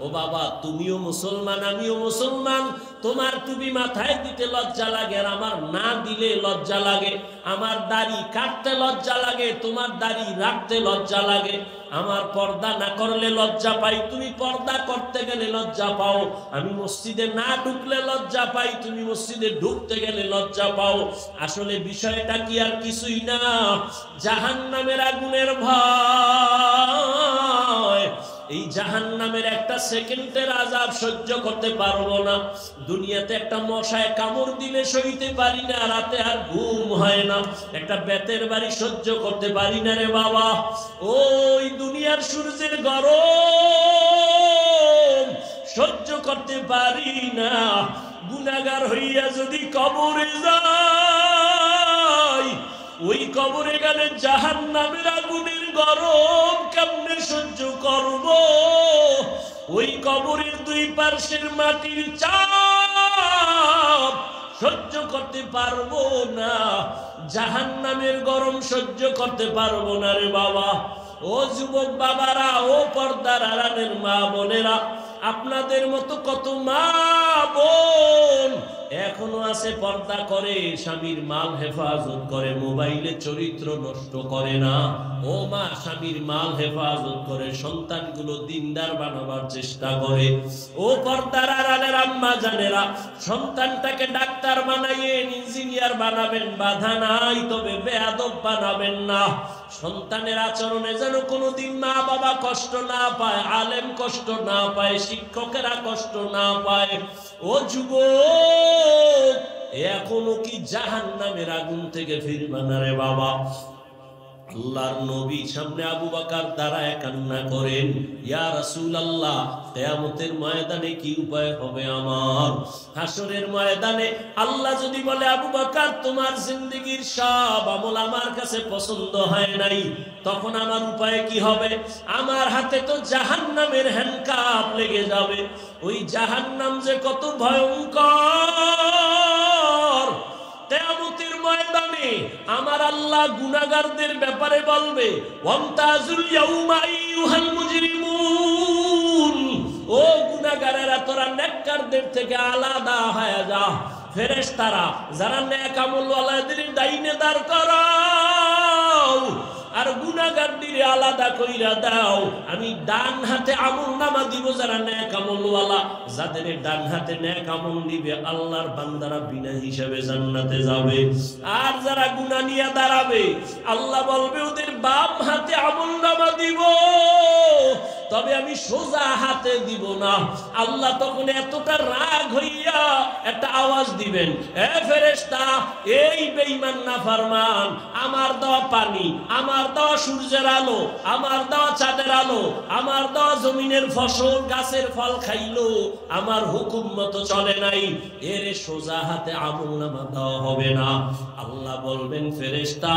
ও বাবা, তুমিও মুসলমান, আমিও মুসলমান। তোমার টুপি মাথায় দিতে লজ্জা লাগে আর আমার না দিলে লজ্জা লাগে। আমার দাড়ি কাটতে লজ্জা লাগে, তোমার দাড়ি রাখতে লজ্জা লাগে। আমার পর্দা না করলে লজ্জা পাই, তুমি পর্দা করতে গেলে লজ্জা পাও। আমি মসজিদে না ঢুকলে লজ্জা পাই, তুমি মসজিদে ঢুকতে গেলে লজ্জা পাও। আসলে বিষয়টা কি আর কিছুই না, জাহান্নামের আগুনের ভয়। এই জাহান্নামের একটা সেকেন্ডের আযাব সহ্য করতে পারবো না। দুনিয়াতে একটা মশায় কামড় দিলে সইতে পারি না, রাতে আর ঘুম হয় না। একটা বেতের বাড়ি সহ্য করতে পারি না রে বাবা। ওই দুনিয়ার সূর্যের গরম সহ্য করতে পারি না। গুনাহগার হইয়া যদি কবরে যাই, ওই কবরে গেলে জাহান্নামের আগুনের গরম কেমনে সহ্য করব? ওই কবরের দুই পার্শ্বের মাটির চাপ সহ্য করতে পারবো না, জাহান্নামের গরম সহ্য করতে পারবো না রে বাবা। ও যুবক বাবারা, ও পর্দার আড়ালের মা বোনেরা, আপনাদের মতো কত মা বোন এখনো আছে পর্দা করে, স্বামীর মাল হেফাজত করে, মোবাইলে চরিত্র নষ্ট করে না। ও মা, স্বামীর মাল হেফাজত করে, সন্তানগুলো দিনদার বানাবার চেষ্টা করে। ও পর্দার আড়ালের আম্মা জানেরা, সন্তানটাকে ডাক্তার বানাইয়েন, ইঞ্জিনিয়ার বানাবেন, বাধা নাই, তবে বেয়াদব বানাবেন না। সন্তানের আচরণে যেন কোনোদিন মা বাবা কষ্ট না পায়, আলেম কষ্ট না পায়, শিক্ষকেরা কষ্ট না পায়। ও যুবক, এখনো কি জাহান্নামের আগুন থেকে ফিরবা না রে বাবা? আল্লাহর নবী সামনে আবু বকর দাঁড়ায় কান্না করেন, ইয়া রাসূলুল্লাহ, কিয়ামতের ময়দানে কি উপায় হবে আমার? হাসরের ময়দানে আল্লাহ যদি বলে, আবু বকর তোমার জিন্দেগীর সব আমল আমার কাছে পছন্দ হয় নাই, তখন আমার উপায় কি হবে? আমার হাতে তো জাহান্নামের হ্যান্ডকাপ লেগে যাবে। ওই জাহান্নাম যে কত ভয়ঙ্কর, কিয়ামতের ময়দানে আমার আল্লাহ গুনাহগারদের ব্যাপারে বলবে, ওয়ামতাজুল ইয়াউমা আইয়ুহাল মুজরিমুন, ও গুনাহগারেরা তোরা নেককারদের থেকে আলাদা হয়ে যা। ফেরেশতারা যারা নেক আমলওয়ালাদের ডাইনে দাঁড় করাও, আর গুনাহগারদের রে আলাদা কইরা দাও। আমি ডান হাতে আমলনামা দিব যারা নেক আমলওয়ালা, যাদের ডান হাতে নেক আমল দিবে আল্লাহর বান্দারা বিনা হিসাবে জান্নাতে যাবে। আর যারা গুনাহ নিয়ে দাঁড়াবে আল্লাহ বলবে ওদের বাম হাতে আমলনামা দিব, তবে আমি সোজা হাতে দিব না। আল্লাহ তখন এতটা রাগ হইয়া একটা আওয়াজ দিবেন, এ ফেরেশতা, এই বেঈমান নাফরমান আমার দেওয়া পানি, আমার দেওয়া সূর্যের আলো, আমার দেওয়া চাঁদের আলো, আমার দেওয়া জমিনের ফসল গাছের ফল খাইলো, আমার হুকুম মতো চলে নাই, এর সোজা হাতে আমলনামা দেওয়া হবে না। আল্লাহ বলবেন, ফেরেশতা,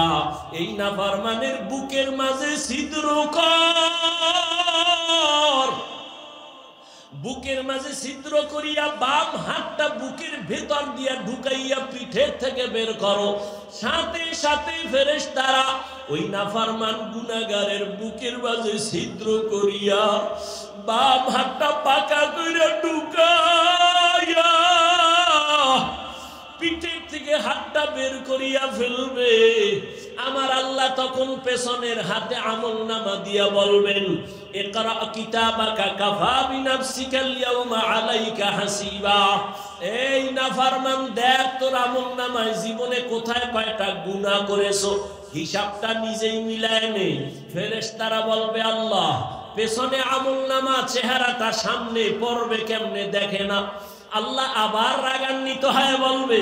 এই নাফরমানের বুকের মাঝে ছিদ্র কর, বুকের মাঝে ছিদ্র করিয়া বাম হাতটা বুকের ভেতর দিয়া ঢুকাইয়া পিঠের থেকে বের করো। সাথে সাথে ফেরেশতারা ওই নাফরমান গুনাহগারের বুকের মাঝে ছিদ্র করিয়া বাম হাতটা পাকা কইরা ঢুকাইয়া পিঠের থেকে হাতটা বের করিয়া ফেলবে। আমার আল্লাহ তখন পেছনের হাতে আমলনামা দিয়া বলবেন, ইকরা কিতাবাকা কাফা বিনাফসিকাল ইয়াউমা আলাইকা হাসিবা। এই নাফরমান, দেখ তোর আমলনামায় জীবনে কোথায় কয়টা গুনাহ করেছো, হিসাবটা নিজেই মিলায় নে। ফেরেশতারা বলবে, আল্লাহ পেছনে আমলনামা, চেহারাটা সামনে পড়বে কেমনে দেখে না। আল্লাহ আবার রাগান্বিত হয়ে বলবে,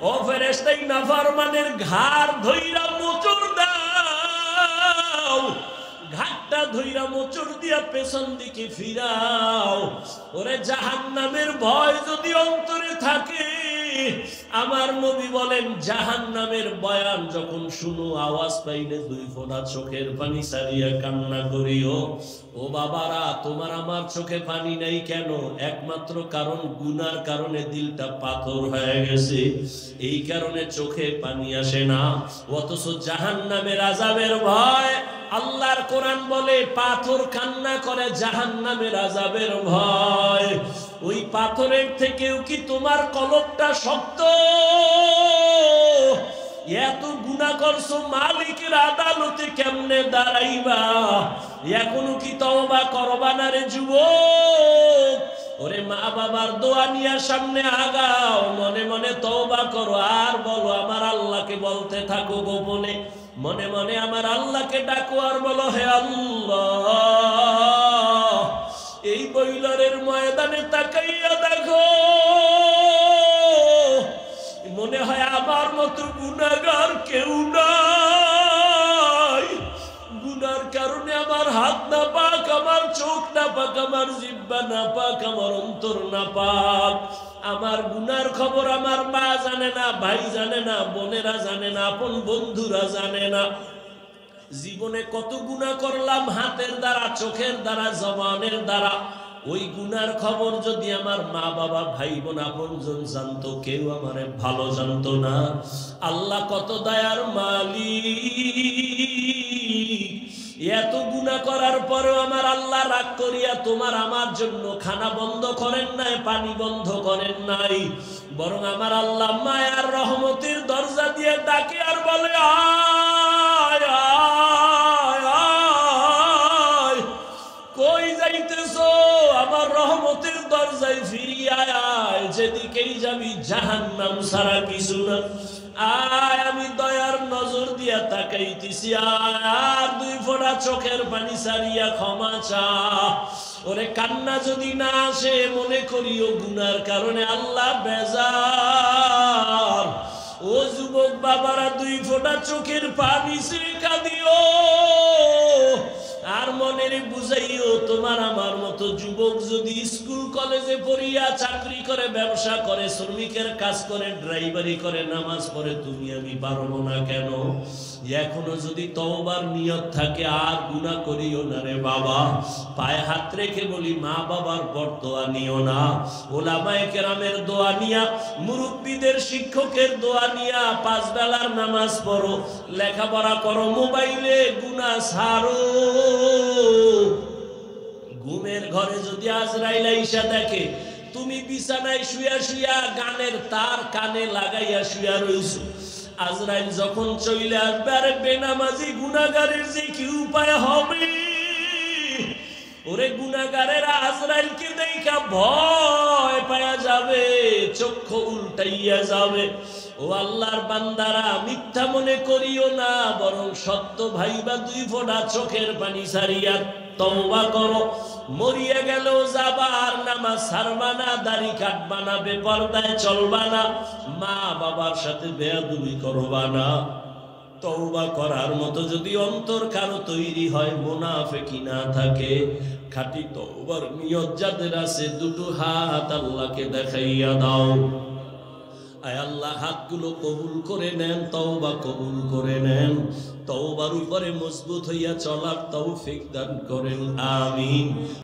ও ফেরেশতা, নাফরমানের ঘাড় ধইরা মোচড় দাও, ঘাটটা ধইরা মোচড় দিয়া পেছন দিকে ফিরাও। ওরে জাহান্নামের ভয় যদি অন্তরে থাকে, আমার নবী বলেন, জাহান্নামের বয়ান যখন শুনো, আওয়াজ পাইলে দুই ফোঁটা চোখের পানি ছাড়িয়া কান্না করিও। ও বাবারা, তোমার আমার চোখে পানি নাই কেন? একমাত্র কারণ গুনার কারণে দিলটা পাথর হয়ে গেছে, এই কারণে চোখে পানি আসে না। অথচ জাহান্নামের আযাবের ভয়, আল্লাহর কোরআন বলে পাথর কান্না করে জাহান্নামের আযাবের ভয়। ওই পাথরের থেকেও কি তোমার কলবটা শক্ত? এত গুনাহ করছো, মালিকের আদালতে কেমনে দাঁড়াইবা? এখনো কি তওবা করবা না রে যুবক? ওরে মা বাবার দোয়া নিয়ে সামনে আগাও, মনে মনে তওবা করো, আর বলো আমার আল্লাহকে বলতে থাকো গোপনে, মনে মনে আমার আল্লাহকে ডাকো আর বলো, হে আল্লাহ, এই বইলারের ময়দানে তাকাইয়া দেখো, মনে হয় আমার মতো গুনাহগার কেউ নাই। গুনার কারণে আমার হাত না পাক, আমার চোখ না পাক, আমার জিহ্বা না পাক, আমার অন্তর না পাক। আমার গুনার খবর আমার মা জানে না, ভাই জানে না, বোনেরা জানে না, আপন বন্ধুরা জানে না। জীবনে কত গুনাহ করলাম, হাতের দ্বারা, চোখের দ্বারা, জবানের দ্বারা। ওই গুনার খবর যদি আমার মা বাবা, ভাই বোন, আপনজন জানতো, কেউ আমারে ভালো জানতো না। আল্লাহ কত দয়ার মালিক, এত গুনাহ করার পরেও আমার আল্লাহ রাগ করিয়া তোমার আমার জন্য খানা বন্ধ করেন নাই, পানি বন্ধ করেন নাই, বরং আমার আল্লাহ মায়ার রহমতের দরজা দিয়ে ডাকে আর বলে, আয় আয় আয়, কই যাইতেছো? আমার রহমতের দরজায় ফিরিয়ে আয়, যেদিকেই যাবি জাহান্নাম ছাড়া কিছু না। আয়, আমি দয়ার নজর দিয়া তাকাইতেছি, আর দুই ফোঁটা চোখের পানি ছাড়িয়া ক্ষমা চা। ওরে কান্না যদি না আসে, মনে করিও গুনার কারণে আল্লাহ বেজার। ও যুবক বাবারা, দুই ফোঁটা চোখের পানি ছেড়ে কাঁদিও, আর মনের বুঝাইও, তোমার আমার মতো যুবক যদি স্কুল কলেজে পড়িয়া চাকরি করে, ব্যবসা করে, শ্রমিকের কাজ করে, ড্রাইভারি করে, নামাজ পড়ে, তুমি আমি পারবো না কেন? এখনো যদি তওবার নিয়ত থাকে, আর গুনাহ করিও না রে বাবা। পায়ে হাত রেখে বলি, মা বাবার বরদোয়া নিও না, ওলামায়ে কেরামের দোয়া নিয়া, মুরব্বীদের শিক্ষকের দোয়া নিয়া 5 বেলার নামাজ পড়ো, লেখাপড়া করো, মোবাইলে গুনাহ ছাড়ো। ঘুমের ঘরে যদি আজরাইল আইসা দেখে তুমি বিছানায় শুয়া শুয়া গানের তার কানে লাগাইয়া শুয়া রইছো, আজরাইল যখন চলে আসবে, আর বেনামাজি গুনাহগারের যে কি উপায় হবে, ওরে গুনাহগারের আজরাইলকে দেখা ভয় পাওয়া যাবে, চক্ষু উল্টাইয়া যাবে। ও আল্লাহর বান্দারা, মিথ্যা মনে করিও না, বরং সত্য ভাইবা দুই ফোঁটা চোখের পানি ছাড়িয়া তওবা করো। মরিয়া গেলেও যাবা, আর নামাজ ছাড়বা না, দাড়ি কাটবা না, বেপরদায় চলবা না, মা বাবার সাথে বেয়াদবি করবা না। তওবা করার মতো যদি অন্তর কারো তৈরি হয়, মুনাফিকি না থাকে, খাঁটি তওবার নিয়ত যাদের আছে, দুটো হাত আল্লাহকে দেখাইয়া দাও। আয় আল্লাহ, হাতগুলো কবুল করে নেন, তওবা কবুল করে নেন, তওবার উপরে মজবুত হইয়া চলার তৌফিক দান করেন, আমিন।